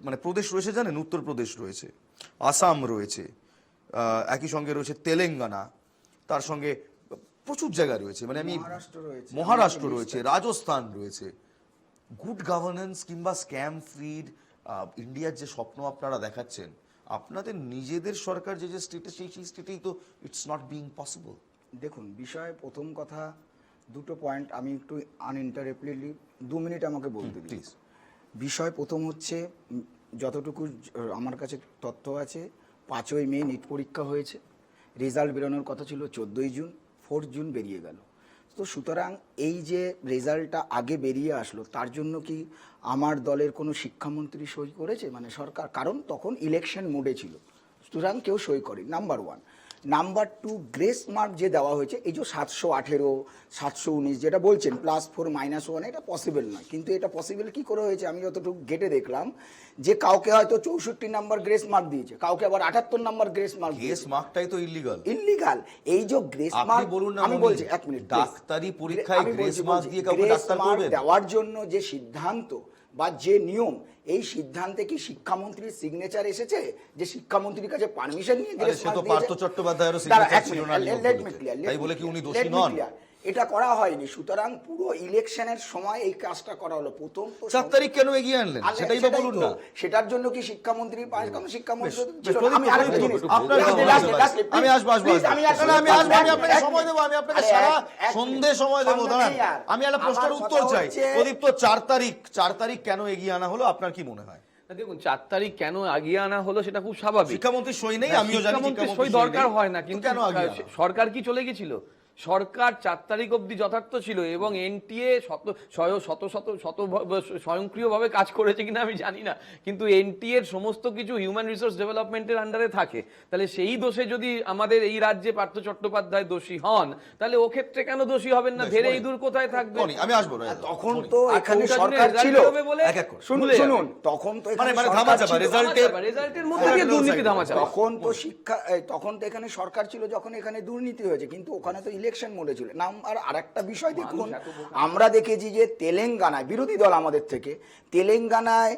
মানে প্রদেশ রয়েছে জানেন? উত্তরপ্রদেশ রয়েছে, আসাম রয়েছে, একই সঙ্গে রয়েছে তেলেঙ্গানা, তার সঙ্গে প্রচুর জায়গা রয়েছে, মানে আমি মহারাষ্ট্র রয়েছে, রাজস্থান রয়েছে। গুড গভর্নেন্স কিংবা স্ক্যাম ফ্রিড ইন্ডিয়ার যে স্বপ্ন আপনারা দেখাচ্ছেন, আপনাদের নিজেদের সরকার যে স্টেটে, সেই স্টেটেই তো ইটস নট বিং পসিবল। দেখুন, বিষয়ে প্রথম কথা দুটো পয়েন্ট আমি একটু আনইন্টারাপ্টেডলি 2 মিনিট আমাকে বলতে দিন প্লিজ। বিষয় প্রথম হচ্ছে, যতটুকু আমার কাছে তথ্য আছে, 5ই মে নিট পরীক্ষা হয়েছে, রেজাল্ট বেরোনোর কথা ছিল 14ই জুন, 4 জুন বেরিয়ে গেল। তো সুতরাং এই যে রেজাল্টটা আগে বেরিয়ে আসলো, তার জন্য কি আমার দলের কোনো শিক্ষামন্ত্রী সই করেছে, মানে সরকার? কারণ তখন ইলেকশন মোডে ছিল, সুতরাং কেউ সই করে, নাম্বার 1। নাম্বার 2, গ্রেস মার্ক যে দেওয়া হয়েছে, এই যে 718, 719 যেটা বলছেন, +4 -1, এটা পসিবল নয়। কিন্তু এটা পসিবল কি করে হয়েছে? আমি যতটুকু গেটে দেখলাম যে কাউকে হয়তো 64 নাম্বার গ্রেস মার্ক দিয়েছে, কাউকে আবার 78 নাম্বার গ্রেস মার্ক। গ্রেস মার্কটাই তো ইলিগাল। এই যে গ্রেস মার্ক, আমি বলছি 1 মিনিট, ডাক্তারি পরীক্ষায় গ্রেস মার্ক দিয়ে কাউকে ডাক্তার করবে দেওয়ার জন্য যে সিদ্ধান্ত বা যে নিয়ম, এই সিদ্ধান্তে কি শিক্ষামন্ত্রীর সিগনেচার এসেছে, যে শিক্ষামন্ত্রীর কাছে পারমিশন নিয়ে গ্রেস মার্ক দিয়েছে? পার্থ চট্টোপাধ্যায়েরও সিগনেচার ছিল না, তাই বলে কি উনি দোষী নন? এটা করা হয়নি। সুতরাং পুরো ইলেকশনের সময় এই কাজটা করা হলো। প্রথম 4 তারিখ কেন এগিয়ে আনলেন সেটাই তো বলুন না। সেটার জন্য কি শিক্ষামন্ত্রী শিক্ষামন্ত্রী আমি আসবো আপনাকে সময় দেবো, আমি আপনাকে সারা সন্ধে সময় দেবো। দাঁড়ান, আমি একটা প্রশ্নের উত্তর চাই। প্রদীপ, তো 4 তারিখ কেন এগিয়ে আনা হলো আপনার কি মনে হয়? দেখুন, 4 তারিখ কেন আগিয়ে আনা হলো সেটা খুব স্বাভাবিক। শিক্ষামন্ত্রী সই নেই, আমিও জানি শিক্ষামন্ত্রী সই দরকার হয় না, কিন্তু সরকার কি চলে গেছিল? সরকার 4 তারিখ অবধি যথার্থ ছিল এবং এনটিএ স্বয়ংক্রিয়ভাবে কাজ করেছে কিনা আমি জানি না, কিন্তু এনটিএ এর সমস্ত কিছু হিউম্যান রিসোর্স ডেভেলপমেন্টের আন্ডারে থাকে। তাহলে সেই দোষে যদি আমাদের এই রাজ্যে পার্থ চট্টোপাধ্যায় দোষী হন, তাহলে ও ক্ষেত্রে কেন দোষী হবেন না? ধেরে ইঁদুর কোথায় থাকবে? আমি আসবো, তখন তো এখানে সরকার ছিল। শুনুন, তখন তো মানে ধামাচাপা রেজাল্টের মধ্যে কি দুর্নীতি ধামাচাপা? তখন তো এখানে সরকার ছিল যখন এখানে দুর্নীতি হয়েছে, কিন্তু ওখানে তো ইলেকশন বলেছিল না। আর একটা বিষয় দেখুন, আমরা দেখেছি যে তেলেঙ্গানায় বিরোধী দল আমাদের থেকে, তেলেঙ্গানায়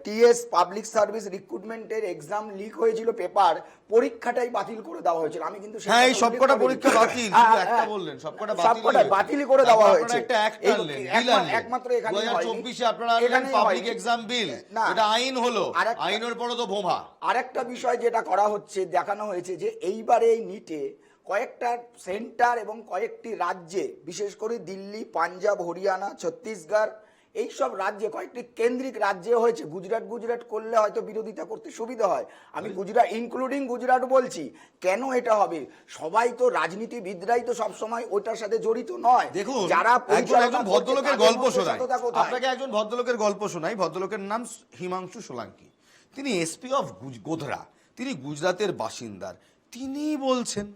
টিএস পাবলিক সার্ভিস রিক্রুটমেন্টের এক্সাম লিক হয়েছিল, পেপার পরীক্ষাটাই বাতিল করে দেওয়া হয়েছিল। আমি কিন্তু হ্যাঁ, এই সবকটা পরীক্ষা বাতিল, শুধু একটা বললেন সবকটা বাতিল করে দেওয়া হয়েছে। একটা অ্যাক্ট আনলেন, বিল আনলেন। একমাত্র এখানে 2024 এ আপনারা আনলেন পাবলিক এক্সাম বিল, এটা আইন হলো, আইনের পরে তো বোমা। আরেকটা বিষয় যেটা করা হচ্ছে, দেখানো হয়েছে যে এইবারে এই নিটে কয়েকটা সেন্টার এবং কয়েকটি রাজ্যে, বিশেষ করে দিল্লি, পাঞ্জাব, হরিয়ানা, ছত্তিশগড়, এইসব রাজ্যে কয়েকটি কেন্দ্রিক রাজ্যে হয়েছে। গুজরাট করলে হয়তো বিরোধিতা করতে সুবিধা হয়, আমি গুজরাট ইনক্লুডিং গুজরাট বলছি। কেন এটা হবে? সবাই তো রাজনীতিবিদরাই তো সবসময় ওটার সাথে জড়িত নয়। দেখুন, যারা একজন ভদ্রলোকের গল্প শোনাই আপনাকে, একজন ভদ্রলোকের গল্প শোনাই। ভদ্রলোকের নাম হিমাংশু সোলাঙ্কি, তিনি এসপি অফ গোধরা, তিনি গুজরাটের বাসিন্দার। তিনি বলছেন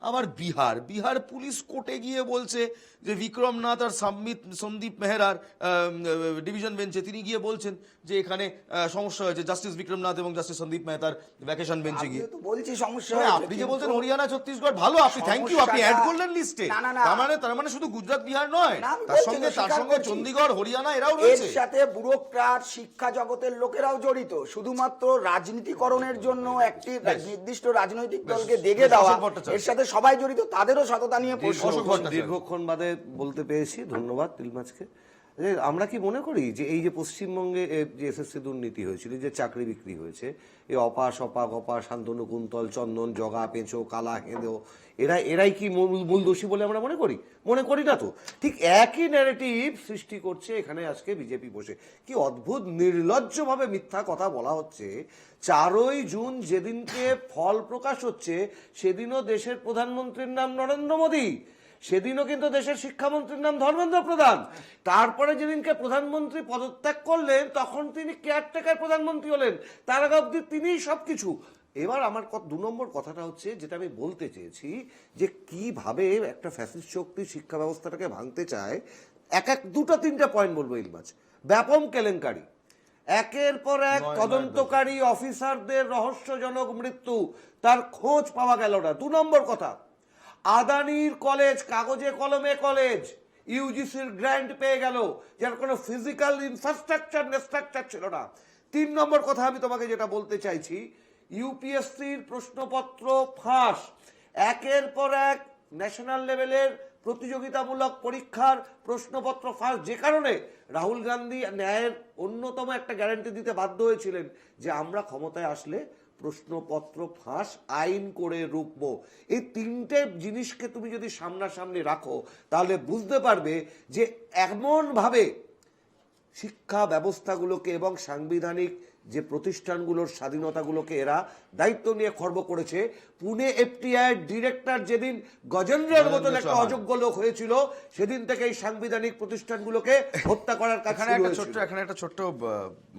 আবার বিহার পুলিশ কোর্টে গিয়ে বলছে যে বিক্রমনাথ আর সন্দীপ মেহরার ডিভিশন বেঞ্চে তিনি গিয়ে বলছেন যে এখানে সমস্যা হয়েছে, জাস্টিস বিক্রমনাথ এবং জাস্টিস সন্দীপ মেহতার ভ্যাকেশন বেঞ্চে গিয়ে বলছি সমস্যা। আপনি যে বলছেন হরিয়ানা ছত্তিশগড় ভালো, আপনি থ্যাংক ইউ, আপনি অ্যাড করলেন লিস্টে। তার মানে শুধু গুজরাট বিহার নয়, তার সঙ্গে চণ্ডীগড়, হরিয়ানা এরাও রয়েছে। এর সাথে ব্যুরোক্রাট, শিক্ষা জগতের লোকেরাও জড়িত। শুধুমাত্র রাজনীতিকরণের জন্য একটি নির্দিষ্ট রাজনৈতিক দলকে দেখে দেওয়া, এর সাথে সবাই জড়িত, তাদেরও সততা নিয়ে প্রশ্ন। দীর্ঘক্ষণ বাদে বলতে পেরেছি, ধন্যবাদ তিলমাজকে। আমরা কি মনে করি যে এই যে পশ্চিমবঙ্গে যে এসএসসি দুর্নীতি হয়েছিল, যে চাকরি বিক্রি হয়েছে, এই অপা সপা গপা, শান্তনু কুন্তল, চন্দন, জগা, পেঁচো, কালা, হেঁদো, এরাই কি মূল দোষী বলে আমরা মনে করি না তো। ঠিক একই ন্যারেটিভ সৃষ্টি করছে এখানে আজকে বিজেপি বসে। কি অদ্ভুত নির্লজ্জভাবে মিথ্যা কথা বলা হচ্ছে। 4ই জুন যেদিনকে ফল প্রকাশ হচ্ছে, সেদিনও দেশের প্রধানমন্ত্রীর নাম নরেন্দ্র মোদী, সেদিনও কিন্তু দেশের শিক্ষামন্ত্রীর নাম ধর্মেন্দ্র প্রধান। তারপরে যেদিনকে প্রধানমন্ত্রী পদত্যাগ করলেন, তখন তিনি কেয়ারটেকার প্রধানমন্ত্রী হলেন, তার আগে অব্দি তিনিই সবকিছু। এবার আমার 2 নম্বর কথাটা হচ্ছে, যেটা আমি বলতে চেয়েছি, যে কিভাবে একটা ফ্যাসিস্ট শক্তি শিক্ষা ব্যবস্থাটাকে ভাঙতে চায়। দুটো 3টে পয়েন্ট বলবো। ইলমাজ ব্যাপক কেলেঙ্কারি, একের পর এক তদন্তকারী অফিসারদের রহস্যজনক মৃত্যু, তার খোঁজ পাওয়া গেল না। 2 নম্বর কথা, আদানির কলেজ, কাগজে কলমে কলেজ, ইউজিসির গ্র্যান্ট পেয়ে গেল, যার কোনো ফিজিক্যাল ইনফ্রাস্ট্রাকচার ছিল না। 3 নম্বর কথা আমি তোমাকে যেটা বলতে চাইছি, ইউপিএসসির প্রশ্নপত্র ফাঁস, একের পর এক ন্যাশনাল লেভেলের প্রতিযোগিতামূলক পরীক্ষার প্রশ্নপত্র ফাঁস, যে কারণে রাহুল গান্ধী ন্যায়ের অন্যতম একটা গ্যারান্টি দিতে বাধ্য হয়েছিলেন যে আমরা ক্ষমতায় আসলে প্রশ্নপত্র ফাঁস আইন করে রুখবো। এই 3টে জিনিসকে তুমি যদি সামনাসামনি রাখো, তাহলে বুঝতে পারবে যে এমনভাবে শিক্ষা ব্যবস্থাগুলোকে এবং সাংবিধানিক যে প্রতিষ্ঠানগুলোর স্বাধীনতাগুলোকে এরা দায়িত্ব নিয়ে খর্ব করেছে। পুনে এফটিআই ডিরেক্টর যেদিন গজেন্দ্রের মতন একটা অযোগ্য লোক হয়েছিল, সেদিন থেকে এই সাংবিধানিক প্রতিষ্ঠানগুলোকে হত্যা করার কাছে এখানে একটা ছোট্ট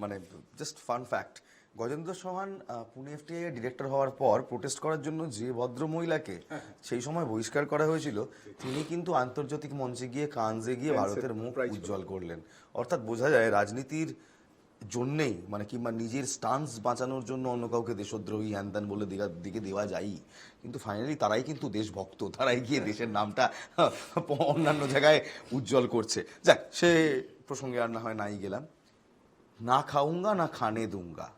মানে just fun fact, Gajendra Chauhan Pune FTI director হওয়ার পর প্রোটেস্ট করার জন্য যে ভদ্র মহিলাকে সেই সময় বহিষ্কার করা হয়েছিল, তিনি কিন্তু আন্তর্জাতিক মঞ্চে গিয়ে কানজে গিয়ে ভারতের মুখ উজ্জ্বল করলেন। অর্থাৎ বোঝা যায় রাজনীতির জন্যেই, মানে কিংবা নিজের স্টান্স বাঁচানোর জন্য অন্য কাউকে দেশদ্রোহী হ্যান বলে দিকে দেওয়া যায়, কিন্তু ফাইনালি তারাই কিন্তু দেশভক্ত, তারাই গিয়ে দেশের নামটা অন্যান্য জায়গায় উজ্জ্বল করছে। যাক, সে প্রসঙ্গে আর না হয় নাই গেলাম। না খাউঙ্গা না খানে দুঙ্গা,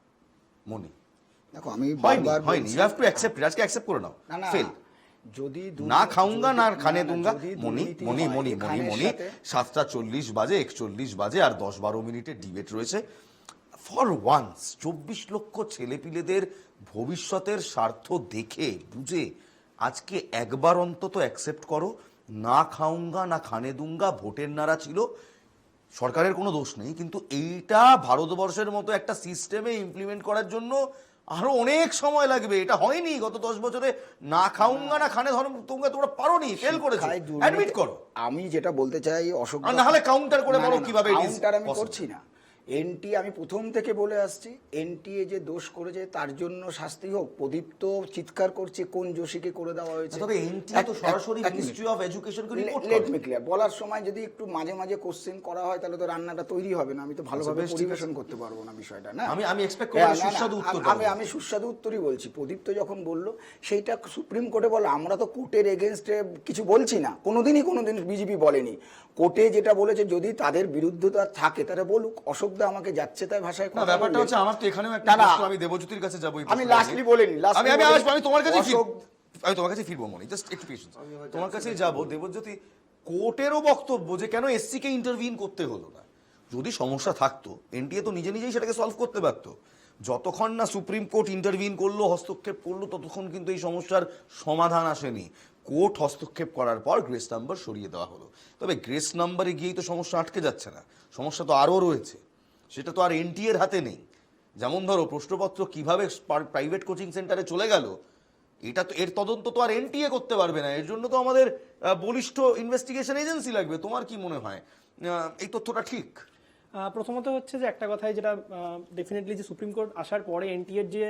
মনি দেখো আমি হয়নি, ইউ হ্যাভ টু অ্যাকসেপ্ট, আজকে অ্যাকসেপ্ট করে নাও, ফেল। যদি না খাউঙ্গা না খানে দুঙ্গা, মনি 7:40 বাজে, 41 বাজে আর 10-12 মিনিটের ডিবেট রয়েছে। ফর ওয়ান্স 24 লক্ষ ছেলেপিলেদের ভবিষ্যতের স্বার্থ দেখে বুঝে আজকে একবার অন্তত অ্যাকসেপ্ট করো, না খাউঙ্গা না খানে দুঙ্গা ভোটের নারা ছিল। সরকারের কোনো দোষ নেই, কিন্তু এইটা ভারতবর্ষের মতো একটা সিস্টেমে ইমপ্লিমেন্ট করার জন্য আরো অনেক সময় লাগবে। এটা হয়নি গত 10 বছরে। না খাউঙ্গা না খানে দুঙ্গা তোমরা পারোনি, ফেল করেছো, অ্যাডমিট করো। আমি যেটা বলতে চাই, অশোক, না হলে কাউন্টার করে বলো কিভাবে। কাউন্টার আমি করছি না, এনটি আমি প্রথম থেকে বলে আসছি, এনটিএ যে দোষ করেছে তার জন্য শাস্তি হোক। প্রদীপ্ত চিৎকার করছে কোন দোষীকে করে দেওয়া হয়েছে। তবে এনটিএ তো সরাসরি মিনিস্ট্রি অফ এডুকেশনকে রিপোর্ট করে। লেট মি ক্লিয়ার, বলার সময় যদি একটু মাঝে মাঝে কোশ্চেন করা হয় তাহলে তো রান্নাটা তৈরি হবে না, আমি তো ভালোভাবে বেশ, ঠিক পরিবেশন করতে পারবো না বিষয়টা, না? আমি এক্সপেক্ট করি না, না, সুস্বাদু উত্তর পাবো। আমি সুস্বাদু উত্তরই বলছি। প্রদীপ্ত যখন বললো সেইটা সুপ্রিম কোর্টে বলো, আমরা তো কোর্টের এগেনস্টে কিছু বলছি না, কোনোদিন বিজেপি বলেনি। কোর্টে যেটা বলেছে যদি তাদের বিরুদ্ধতা থাকে তারা বলুক, অশোকদা আমাকে যাচ্ছে তাই ভাষায় না, কথা ব্যাপারটা বললেন। হচ্ছে আমার তো এখানেও একটা না, না, প্রশ্ন, আমি দেবজ্যোতির কাছে যাবো। আমি লাস্টলি বলিনি, আমি তোমার কাছে আমি তোমার কাছে ফিরবো মনে, জাস্ট একটু পেশেন্স, তোমার কাছে যাবো। দেবজ্যোতি, কোর্টেরও বক্তব্য যে কেন এসসি কে ইন্টারভিন করতে হলো না। যদি সমস্যা থাকতো এনটিএ তো নিজে নিজেই সেটাকে সলভ করতে পারতো। যতক্ষণ না সুপ্রিম কোর্ট ইন্টারভিন করলো, হস্তক্ষেপ করলো, ততক্ষণ কিন্তু এই সমস্যার সমাধান আসেনি। কোর্ট হস্তক্ষেপ করার পর গ্রেস নাম্বার সরিয়ে দেওয়া হলো। তবে গ্রেস নাম্বারে গিয়েই তো সমস্যা আটকে যাচ্ছে না, সমস্যা তো আরও রয়েছে, সেটা তো আর এনটিএ এর হাতে নেই। যেমন ধরো প্রশ্নপত্র কিভাবে প্রাইভেট কোচিং সেন্টারে চলে গেল, এটা তো এর তদন্ত তো আর এনটিএ করতে পারবে না, এর জন্য তো আমাদের বলিষ্ঠ ইনভেস্টিগেশন এজেন্সি লাগবে। তোমার কি মনে হয় এই তথ্যটা ঠিক? প্রথমত হচ্ছে যে একটা কথাই যেটা ডেফিনেটলি যে সুপ্রিম কোর্ট আসার পরে এনটিএর যে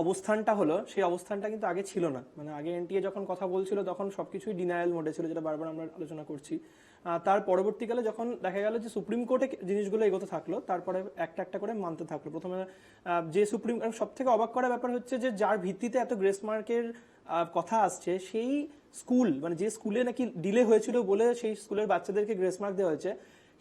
অবস্থানটা হলো সেই অবস্থানটা কিন্তু আগে ছিল না। মানে আগে এনটিএ যখন কথা বলছিল তখন সবকিছুই ডিনায়াল মোডে ছিল, যেটা বারবার আমরা আলোচনা করছি। তার পরবর্তীকালে যখন দেখা গেল যে সুপ্রিম কোর্টে জিনিসগুলো এগোতে থাকলো, তারপরে একটা একটা করে মানতে থাকলো। প্রথমে যে সুপ্রিম সব থেকে অবাক করার ব্যাপার হচ্ছে যে যার ভিত্তিতে এত গ্রেস মার্কের কথা আসছে, সেই স্কুল মানে যে স্কুলে নাকি ডিলে হয়েছিল বলে সেই স্কুলের বাচ্চাদেরকে গ্রেস মার্ক দেওয়া হয়েছে,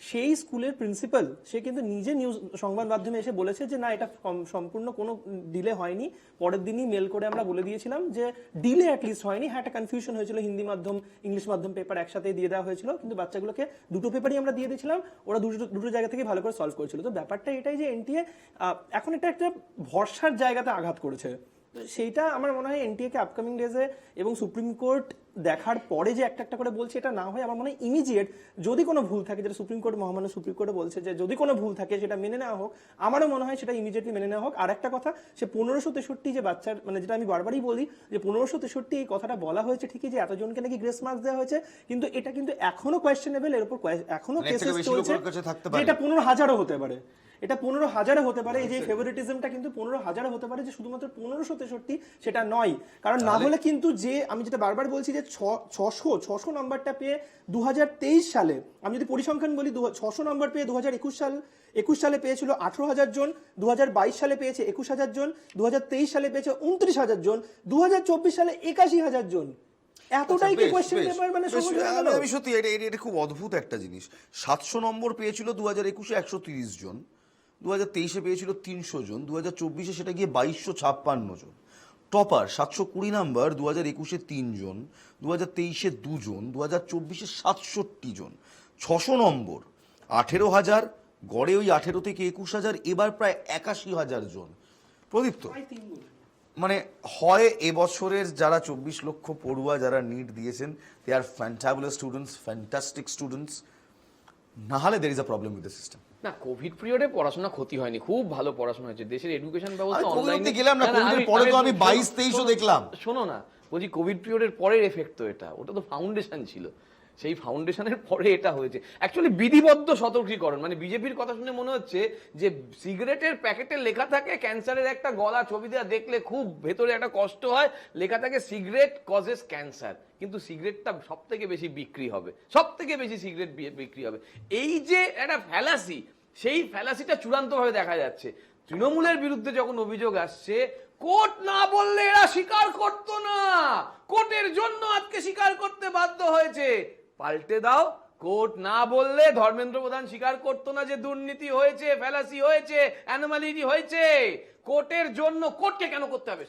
সেই স্কুলের প্রিন্সিপাল সে কিন্তু নিজে নিউজ সংবাদ মাধ্যমে এসে বলেছে যে না, এটা সম্পূর্ণ কোনো ডিলে হয়নি। পরের দিনই মেল করে আমরা বলে দিয়েছিলাম যে ডিলে অ্যাটলিস্ট হয়নি। হ্যাঁ, একটা কনফিউশন হয়েছিল, হিন্দি মাধ্যম ইংলিশ মাধ্যম পেপার একসাথে দিয়ে দেওয়া হয়েছিল, কিন্তু বাচ্চাগুলোকে দুটো পেপারই আমরা দিয়ে দিয়েছিলাম, ওরা দুটো জায়গা থেকে ভালো করে সলভ করেছিল। তো ব্যাপারটা এটাই যে এনটিএ এখন এটা একটা ভরসার জায়গাতে আঘাত করেছে। সেইটা আমার মনে হয় এনটিএ কে আপকামিং ডেজে এবং সুপ্রিম কোর্ট দেখার পরে যে একটা একটা করে বলছে, এটা না হয় আমার মনে হয় ইমিডিয়েট যদি কোনো ভুল থাকে, যেটা সুপ্রিম কোর্ট মহামান্য সুপ্রিম কোর্টে বলছে যে যদি কোনো ভুল থাকে সেটা মেনে নেওয়া হোক, আমারও মনে হয় সেটা ইমিডিয়েটলি মেনে নেওয়া হোক। আর একটা কথা, সে 1563 যে বাচ্চার মানে যেটা আমি বারবারই বলি যে 1563 এই কথাটা বলা হয়েছে ঠিকই যে এতজনকে নাকি গ্রেস মার্কস দেওয়া হয়েছে, কিন্তু এটা কিন্তু এখনো কোয়েশ্চেনেবল, এর উপর এখনো কেসেস চলছে, এটা 15,000ও হতে পারে, এটা 15,000 হতে পারে। এই যে ফেভারিটিজমটা কিন্তু 15,000 হতে পারে, যে শুধুমাত্র 1563 সেটা নয়। কারণ না হলে কিন্তু যে আমি যেটা বারবার বলছি যে 600 নাম্বারটা পেয়ে 2023 সালে, আমি যদি পরিসংখ্যান বলি, 600 নাম্বার পেয়ে 2021 সালে পেয়েছিল 18,000 জন, 2022 সালে পেয়েছে 21,000 জন, 2023 সালে পেয়েছে 29,000 জন, 2024 সালে 81,000 জন। এতটাই কি কোশ্চেন পেপার মানে সহজ হয়ে গেল? আমি সত্যি এটা খুব অদ্ভুত একটা জিনিস। 700 নম্বর পেয়েছিল 2021-এ 130 জন, 2023-এ পেয়েছিল 300 জন, 2024-এ সেটা গিয়ে 2256 জন। টপার 720 নাম্বার 2021-এ 3 জন, 2023-এ 2 জন, 2024-এ 67 জন। 600 নম্বর 18,000, গড়ে ওই 18 থেকে 21,000, এবার প্রায় 81,000 জন। প্রদীপ্ত, মানে হয় এবছরের যারা 24 লক্ষ পড়ুয়া যারা নিট দিয়েছেন, দে আর ফ্যান্টাবুলাস স্টুডেন্টস, ফ্যান্টাস্টিক স্টুডেন্টস, না হলে there is a problem with the system. না, কোভিড পিরিয়ডে পড়াশোনা ক্ষতি হয়নি, খুব ভালো পড়াশোনা হয়েছে। দেশের এডুকেশন ব্যবস্থা অনলাইনে গেলাম না, কোভিডের পরে তো আমি 22-23ও দেখলাম। শোনো না, বলছি কোভিড পিরিয়ডের পরের এফেক্ট তো এটা, ওটা তো ফাউন্ডেশন ছিল, সেই ফাউন্ডেশনের পরে এটা হয়েছে। অ্যাকচুয়ালি বিধিবদ্ধ সতর্কীকরণ, মানে বিজেপির কথা শুনে মনে হচ্ছে যে সিগারেটের প্যাকেটে লেখা থাকে ক্যান্সারের একটা গলা, ছবি দেওয়া দেখলে খুব ভেতরে একটা কষ্ট হয়, লেখা থাকে সিগারেট কজেস ক্যান্সার, কিন্তু সিগারেটটা সব থেকে বেশি বিক্রি হবে, সব থেকে বেশি সিগারেট বিক্রি হবে। এই যে একটা ফ্যালাসি, সেই ফ্যালাসিটা চূড়ান্তভাবে দেখা যাচ্ছে। তৃণমূলের বিরুদ্ধে যখন অভিযোগ আসছে, কোর্ট না বললে এরা স্বীকার করতো না, কোর্টের জন্য আজকে স্বীকার করতে বাধ্য হয়েছে। পাল্টে দাও, কোর্ট না বললে ধর্মেন্দ্র প্রধান স্বীকার করতো না যে দুর্নীতি হয়েছে, ফ্যালাসি হয়েছে, অ্যানোমালিটি হয়েছে। কোর্টের জন্য কোর্টকে কেন করতে হবে?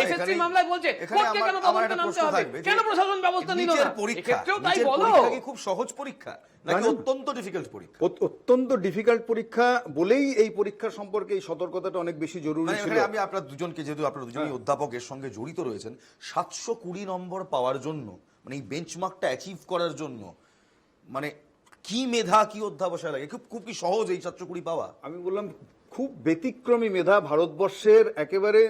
এসএসসি মামলায় বলছে কোর্টকে কেন তদন্তে নামতে হবে, কেন প্রশাসন ব্যবস্থা নিল না? এক্ষেত্রেও তাই বলো। খুব সহজ পরীক্ষা নাকি অত্যন্ত ডিফিকাল্ট পরীক্ষা? অত্যন্ত ডিফিকাল্ট পরীক্ষা বলেই এই পরীক্ষা সম্পর্কে এই সতর্কতাটা অনেক বেশি জরুরি ছিল। আমি আপনার দুজনকে, যেহেতু আপনারা দুজনই অধ্যাপকের সঙ্গে জড়িত রয়েছেন, 720 নম্বর পাওয়ার জন্য, মানে এই বেঞ্চমার্কটা অ্যাচিভ করার জন্য, মানে কি মেধা, কি অধ্যাবসায় লাগে? খুব কি সহজ এই 720 পাওয়া? আমি বললাম খুব ব্যতিক্রমী মেধা। ভারতবর্ষের একেবারে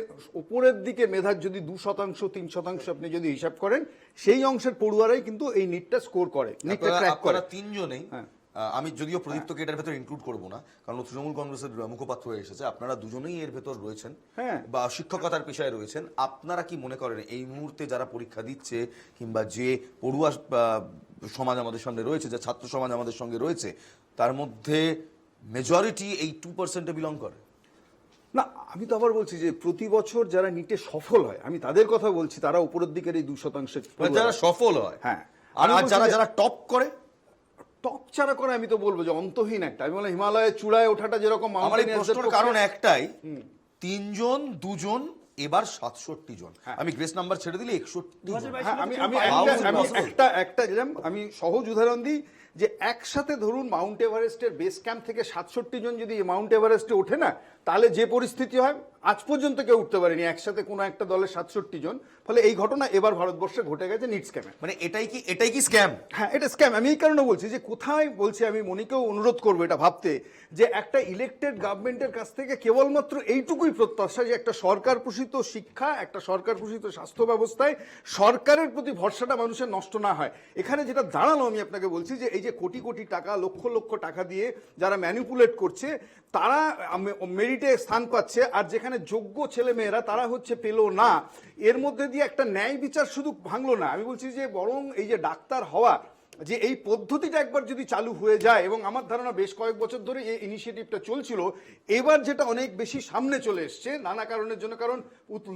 উপরের দিকে মেধার যদি 2%, 3% আপনি যদি হিসাব করেন, সেই অংশের পড়ুয়ারাই কিন্তু এই নিটটা স্কোর করে, নিটটা ক্র্যাক করে। তিনজনেই আমি যদিও প্রদীপ্তকে এটার ভেতর ইনক্লুড করবো না, কারণ ও তৃণমূল কংগ্রেসের মুখপাত্র হয়ে এসেছে, আপনারা দুজনেই এর ভেতর রয়েছেন হ্যাঁ। বা শিক্ষকতার পেশায় রয়েছেন। আপনারা কি মনে করেন এই মুহূর্তে যারা পরীক্ষা দিচ্ছে কিংবা যে পড়ুয়া সমাজ আমাদের সামনে রয়েছে, যে ছাত্র সমাজ আমাদের সঙ্গে রয়েছে, তার মধ্যে মেজরিটি এই 2%-এ বিলং করে? না, আমি তো আবার বলছি যে প্রতি বছর যারা নিটে সফল হয়, আমি তাদের কথা বলছি, তারা উপরের দিকের এই 2%। যারা সফল হয়, হ্যাঁ, আর যারা যারা টপ করে, টপ ছাড়া করে আমি তো বলবো যে অন্তহীন একটা। আমি বললাম হিমালয়ের চূড়ায় ওঠাটা যেরকম আমার এই প্রশ্নের কারণ একটাই, 3 জন 2 জন এবার 67 জন, আমি গ্রেস নাম্বার ছেড়ে দিলে 61 জন। হ্যাঁ, আমি সহজ উদাহরণ দিই যে একসাথে ধরুন মাউন্ট এভারেস্টের বেস ক্যাম্প থেকে 67 জন যদি মাউন্ট এভারেস্টে ওঠে না, তাহলে যে পরিস্থিতি হয়, আজ পর্যন্ত কেউ উঠতে পারেনি একসাথে কোনো একটা দলের 67 জন। ফলে এই ঘটনা এবার ভারতবর্ষে ঘটে গেছে নিট স্ক্যামে। মানে এটাই কি স্ক্যাম? হ্যাঁ, এটা স্ক্যাম। আমি এই কারণে বলছি যে কোথায় বলছি, আমি মনিকেও অনুরোধ করবো এটা ভাবতে, যে একটা ইলেক্টেড গভর্নমেন্টের কাছ থেকে কেবলমাত্র এইটুকুই প্রত্যাশা যে একটা সরকার পোষিত শিক্ষা, একটা সরকার পোষিত স্বাস্থ্য ব্যবস্থায় সরকারের প্রতি ভরসাটা মানুষের নষ্ট না হয়। এখানে যেটা দাঁড়ালো, আমি আপনাকে বলছি যে এই যে কোটি কোটি টাকা, লক্ষ লক্ষ টাকা দিয়ে যারা ম্যানিপুলেট করছে, তারা মেরিটে স্থান পাচ্ছে, আর যেখানে যোগ্য ছেলে মেয়েরা তারা হচ্ছে পেল না। এর মধ্যে দিয়ে একটা ন্যায় বিচার শুধু ভাঙলো না, আমি বলছি যে বরং এই যে ডাক্তার হওয়া, যে এই পদ্ধতিটা একবার যদি চালু হয়ে যায়, এবং আমার ধারণা বেশ কয়েক বছর ধরে এই ইনিশিয়েটিভটা চলছিল, এবার যেটা অনেক বেশি সামনে চলে এসছে নানা কারণের জন্য, কারণ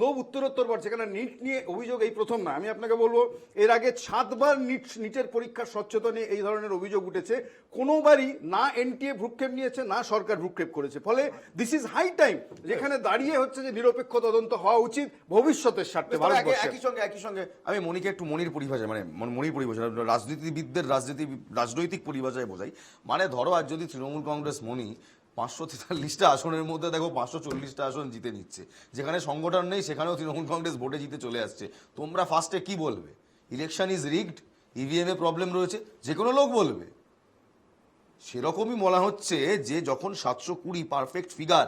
লোভ উত্তরোত্তর বাড়ছে। কারণ নিট নিয়ে অভিযোগ এই প্রথম না, আমি আপনাকে বলবো এর আগে 7বার নিটের পরীক্ষার স্বচ্ছতা নিয়ে এই ধরনের অভিযোগ উঠেছে। কোনোবারই না এনটিএ ভ্রুক্ষেপ নিয়েছে, না সরকার ভ্রুক্ষেপ করেছে। ফলে দিস ইজ হাই টাইম, যেখানে দাঁড়িয়ে হচ্ছে যে নিরপেক্ষ তদন্ত হওয়া উচিত ভবিষ্যতের স্বার্থে ভারতবর্ষে। একই সঙ্গে আমি মনিকে একটু মনির পরিভাষায়, মানে মনির পরিভাষায়, রাজনীতিবিদদের রাজনৈতিক পরিভাষায় বোঝাই। মানে ধরো আজ যদি তৃণমূল কংগ্রেস মনি 543টা আসনের মধ্যে দেখো 540টা আসন জিতে নিচ্ছে, যেখানে সংগঠন নেই সেখানেও তৃণমূল কংগ্রেস ভোটে জিতে চলে আসছে, তোমরা ফার্স্টে কি বলবে? Election is rigged, EVM A problem রয়েছে, যে কোনো লোক বলবে। সেরকমই বলা হচ্ছে যে যখন 720 পারফেক্ট ফিগার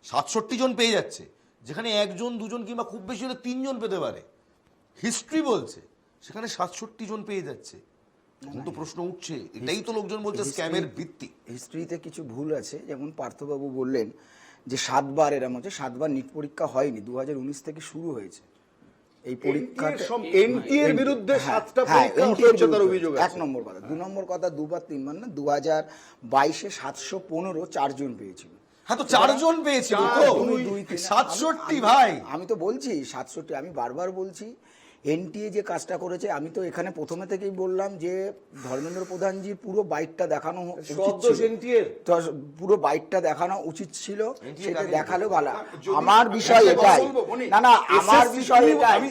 67 জন পেয়ে যাচ্ছে, যেখানে 1 জন 2 জন কিংবা খুব বেশি হলে 3 জন পেতে পারে, হিস্ট্রি বলছে, সেখানে 67 জন পেয়ে যাচ্ছে। এখন তো প্রশ্ন উঠছে, এটাই তো লোকজন বলছে স্ক্যামের ভিত্তি। হিস্ট্রিতে কিছু ভুল আছে, যেমন পার্থবাবু বললেন যে 7বার এরম হচ্ছে, 7বার নিট পরীক্ষা হয়নি, 2019 থেকে শুরু হয়েছে এই পরীক্ষাটা। এনটিএর বিরুদ্ধে 7টা পরীক্ষা অসহযোগিতার অভিযোগ আছে। 1 নম্বর কথা। 2 নম্বর কথা, 2বার 3বার না, 2022-এ 715 4 জন পেয়েছিল। হ্যাঁ, তো 4 জন পেয়েছিল তো, 67 ভাই। আমি তো বলছি 67, আমি বারবার বলছি এনটিএ যে কাজটা করেছে। আমি তো এখানে প্রথমে থেকেই বললাম যে ধর্মেন্দ্র প্রধানজির পুরো বাইকটা দেখানো উচিত ছিল, পুরো বাইকটা দেখানো উচিত ছিল, সেটা দেখালেও ভালো। আমার বিষয় এটাই, না না, আমার বিষয় এটাই,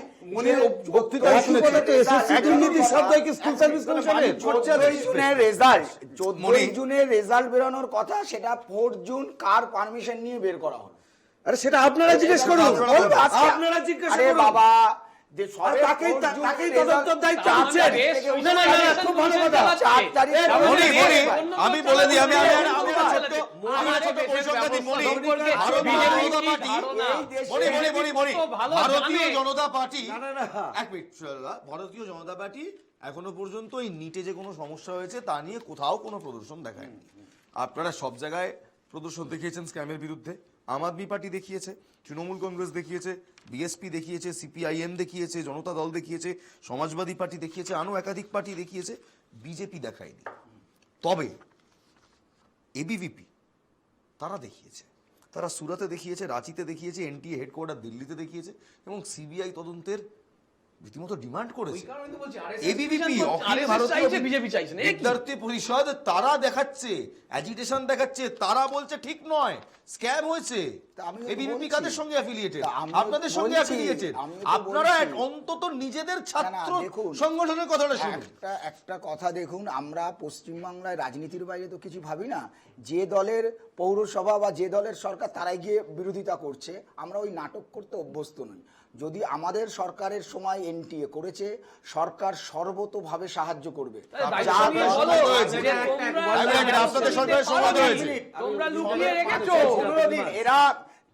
জুনের রেজাল্ট বেরোনোর কথা, সেটা 4 জুন কার পারমিশন নিয়ে বের করা হলো? আরে সেটা আপনারা জিজ্ঞেস করুন, আপনারা জিজ্ঞেস করুন বাবা। আমি বলে দিই, ভারতীয় জনতা পার্টি এখনো পর্যন্ত এই নিটে যে কোনো সমস্যা হয়েছে তা নিয়ে কোথাও কোনো প্রদর্শন দেখায়নি। আপনারা সব জায়গায় প্রদর্শন দেখিয়েছেন স্ক্যামের বিরুদ্ধে। আম আদমি পার্টি দেখিয়েছে, তৃণমূল কংগ্রেস দেখিয়েছে, বিএসপি দেখিয়েছে, সিপিআইএম দেখিয়েছে, জনতা দল দেখিয়েছে, সমাজবাদী পার্টি দেখিয়েছে, আরও একাধিক পার্টি দেখিয়েছে, বিজেপি দেখায়নি। তবে এবিভিপি তারা দেখিয়েছে, তারা সুরাতে দেখিয়েছে, রাঁচিতে দেখিয়েছে, এনটিএ হেডকোয়ার্টার দিল্লিতে দেখিয়েছে, এবং সিবিআই তদন্তের রীতিমতো ডিমান্ড করেছে। এবিভিপি, অখিল ভারতীয় বিদ্যার্থী পরিষদ, তারা দেখাচ্ছে, অ্যাজিটেশন দেখাচ্ছে, তারা বলছে ঠিক নয়, স্ক্যাম হয়েছে। এবিভিপি কাদের সঙ্গে অ্যাফিলিয়েটেড? আপনাদের সঙ্গে অ্যাফিলিয়েটেড। আপনারা অন্তত নিজেদের ছাত্র সংগঠনের কথাটা শুনুন। একটা কথা দেখুন, আমরা পশ্চিমবাংলায় রাজনীতির বাইরে তো কিছু ভাবি না। যে দলের পৌরসভা বা যে দলের সরকার, তারাই গিয়ে বিরোধিতা করছে, আমরা ওই নাটক করতে অভ্যস্ত নই। যদি আমাদের সরকারের সময় এনটিএ করেছে, সরকার সর্বতোভাবে সাহায্য করবে। এরা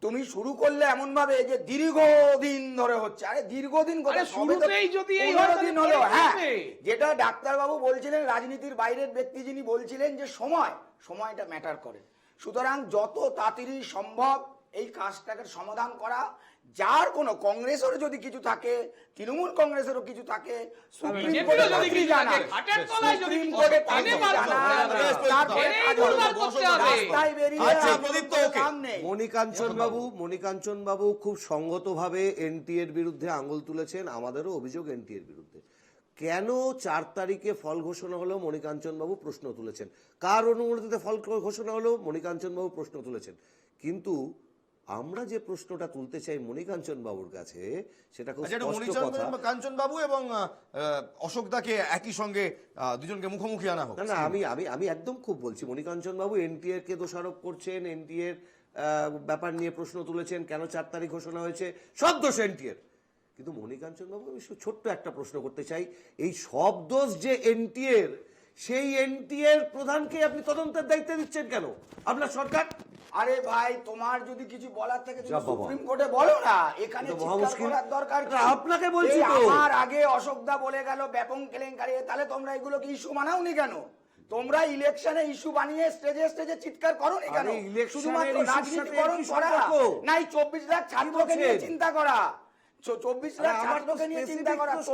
তুমি শুরু করলে এমন ভাবে যে দীর্ঘদিন ধরে হচ্ছে, আরে দীর্ঘদিন আরে কোথায়? সবে তো শুরুতেই যদি এই 15 হয় দিন তাহলে হলো। পরে হ্যাঁ, হবে। যেটা ডাক্তারবাবু বলছিলেন, রাজনীতির বাইরের ব্যক্তি যিনি বলছিলেন যে সময়টা ম্যাটার করে। সুতরাং যত তাড়াতাড়ি সম্ভব এই কাজটাকে সমাধান করা, যার কোনো কংগ্রেসের যদি কিছু থাকে, তৃণমূল কংগ্রেসেরও কিছু থাকে, সুপ্রিম বিজেপিরও কোর্টে যদি তাড়াতাড়ি কিছু জানা, থাকে, খাটের তলায় যদি সুপ্রিম কিছু কোর্টে থাকে, টেনে বার জানা, করতে হবে। তারপরে টেনেই কাজ গোলমাল হবে। করতে হবে। রাস্তায় বেরিয়ে আচ্ছা, আন্দোলন প্রদীপ্ত, করে ওকে। কাম নেই। মণিকাঞ্চন বাবু খুব সঙ্গতভাবে এনটি এর বিরুদ্ধে আঙুল তুলেছেন, আমাদেরও অভিযোগ এনটি এর বিরুদ্ধে। কেন 4 তারিখে ফল ঘোষণা হলো মণিকাঞ্চন বাবু প্রশ্ন তুলেছেন, কার অনুমতিতে ফল ঘোষণা হলো মণিকাঞ্চন বাবু প্রশ্ন তুলেছেন। কিন্তু আমরা যে প্রশ্নটা তুলতে চাই মণিকাঞ্চন বাবুর কাছে, সেটা খুব স্পষ্ট কথা। কাঞ্চন বাবু এবং অশোক দাকে একই সঙ্গে দুজনকে মুখোমুখি আনা হোক। না না, আমি একদম খুব বলছি, মণিকাঞ্চন বাবু এনটিএর কে দোষারোপ করছেন, এনটিএর ব্যাপার নিয়ে প্রশ্ন তুলেছেন, কেন 4 তারিখ ঘোষণা হয়েছে, সব দোষ এনটিএর। কিন্তু মণিকাঞ্চন বাবু, আমি ছোট্ট একটা প্রশ্ন করতে চাই, এই সব দোষ যে এনটিএর, সেই এনটিএর প্রধানকে আপনি তদন্তের দায়িত্ব দিচ্ছেন কেন আপনার সরকার? আরে ভাই, তোমার যদি কিছু বলার থাকে তুমি যা বাবা। সুপ্রিম কোর্টে বলো না, এখানে তো মহা চিৎকার মুশকিল। করার দরকার কি? না, আপনাকে বলছি এই তো। আমার আগে অশোকদা বলে গেল ব্যাপক কেলেঙ্কারি, তাহলে তোমরা এগুলোকে ইস্যু বানাওনি কেন? তোমরা ইলেকশনে ইস্যু বানিয়ে স্টেজে চিৎকার করোনি কেন? আরে ইলেকশনের শুধুমাত্র ইস্যুর সাথে রাজনীতিকরণ কি করা, সম্পর্ক? নাই 24 লাখ ছাত্রকে নিয়ে বলছেন? চিন্তা করা, 24 লাখ আরে আমার তো ছাত্রকে নিয়ে চিন্তা specific করা। প্রশ্ন।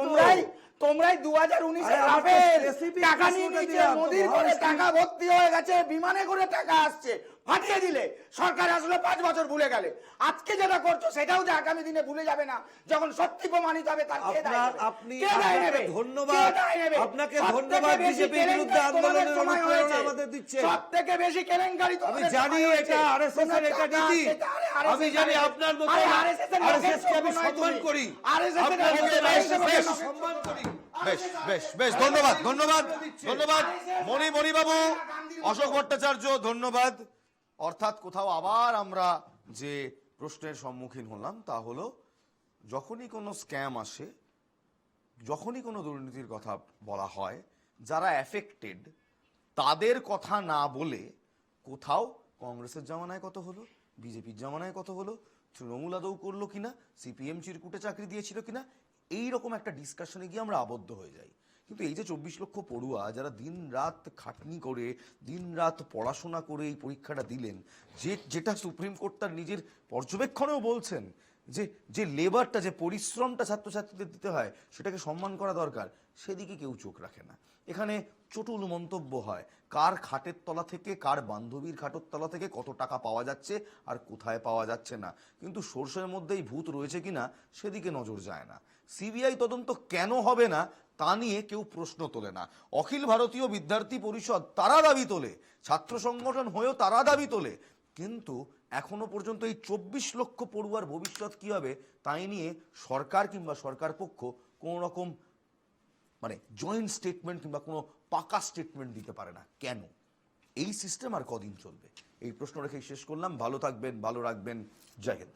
তোমরাই 2019 আরে এ আমার তো রাফেল specific টাকা নিয়ে প্রশ্নটা নিয়েছে, দিলাম, মোদির মহা করে মুশকিল। টাকা ভর্তি হয়ে গেছে, বিমানে করে টাকা আসছে, ফাটিয়ে দিলে। সরকার আসলে 5 বছর ভুলে গেলে, আজকে যেটা করছো সেটাও যে আগামী দিনে ভুলে যাবে না, যখন সত্যি প্রমাণিত হবে তার কে দায় নেবে? আপনি কে দায় নেবে? ধন্যবাদ। কে দায় নেবে? আপনাকে সবথেকে ধন্যবাদ বেশি বিজেপির বিরুদ্ধে কেলেঙ্কারি তোমাদের আন্দোলনের সময় অনুপ্রেরণা হয়েছে। আমাদের দিচ্ছেন। সবথেকে বেশি কেলেঙ্কারি আমি তোমাদের জানি সময় হয়েছে। এটা আরএসএস এর এটা তোমরা নীতি। টাকা, আরে আমি জানি আপনার মতো আরে RSS এর RSS কে আমি লোকের চোখ সম্মান নয় করি। তুমি। RSS এর আপনার মতো লোকের RSS কে লোকের আমি চোখ। সম্মান করি। বেশ ধন্যবাদ মণিবাবু, অশোক ভট্টাচার্য, ধন্যবাদ। অর্থাৎ কোথাও আবার আমরা যে প্রশ্নের সম্মুখীন হলাম তা হলো, যখনই কোনো স্ক্যাম আসে, যখনই কোনো দুর্নীতির কথা বলা হয়, যারা এফেক্টেড তাদের কথা না বলে কোথাও কংগ্রেসের জামানায় কত হলো, বিজেপির জামানায় কত হলো, তৃণমূল আদৌ করলো কিনা, সিপিএম চিরকুটে চাকরি দিয়েছিল কিনা, এইরকম একটা ডিসকাশনে গিয়ে আমরা আবদ্ধ হয়ে যাই। কিন্তু এই যে 24 লক্ষ পড়ুয়া যারা দিন রাত খাটনি করে, দিন রাত পড়াশোনা করে এই পরীক্ষাটা দিলেন, যেটা সুপ্রিম কোর্ট তার নিজের পর্যবেক্ষণেও বলছেন যে লেবারটা, যে পরিশ্রমটা ছাত্রছাত্রীদের দিতে হয়, সেটাকে সম্মান করা দরকার, সেদিকে কেউ চোখ রাখে না। এখানে চটুল মন্তব্য হয়, কার খাটের তলা থেকে, কার বান্ধবীর খাটের তলা থেকে কত টাকা পাওয়া যাচ্ছে আর কোথায় পাওয়া যাচ্ছে না, কিন্তু সরষের মধ্যেই ভূত রয়েছে কিনা সেদিকে নজর যায় না। সিবিআই তদন্ত কেন হবে না তা নিয়ে কেউ প্রশ্ন তোলে না। অখিল ভারতীয় বিদ্যার্থী পরিষদ তারা দাবি তোলে, ছাত্র সংগঠন হয়েও তারা দাবি তোলে, কিন্তু এখনো পর্যন্ত এই 24 লক্ষ পড়ুয়ার ভবিষ্যৎ কি হবে তাই নিয়ে সরকার কিংবা সরকার পক্ষ কোনো রকম জয়েন্ট স্টেটমেন্ট কিংবা কোনো পাকা স্টেটমেন্ট দিতে পারে না। কেন? এই সিস্টেম আর কদিন চলবে? এই প্রশ্ন রেখে শেষ করলাম। ভালো থাকবেন, ভালো রাখবেন। জয় হিন্দ।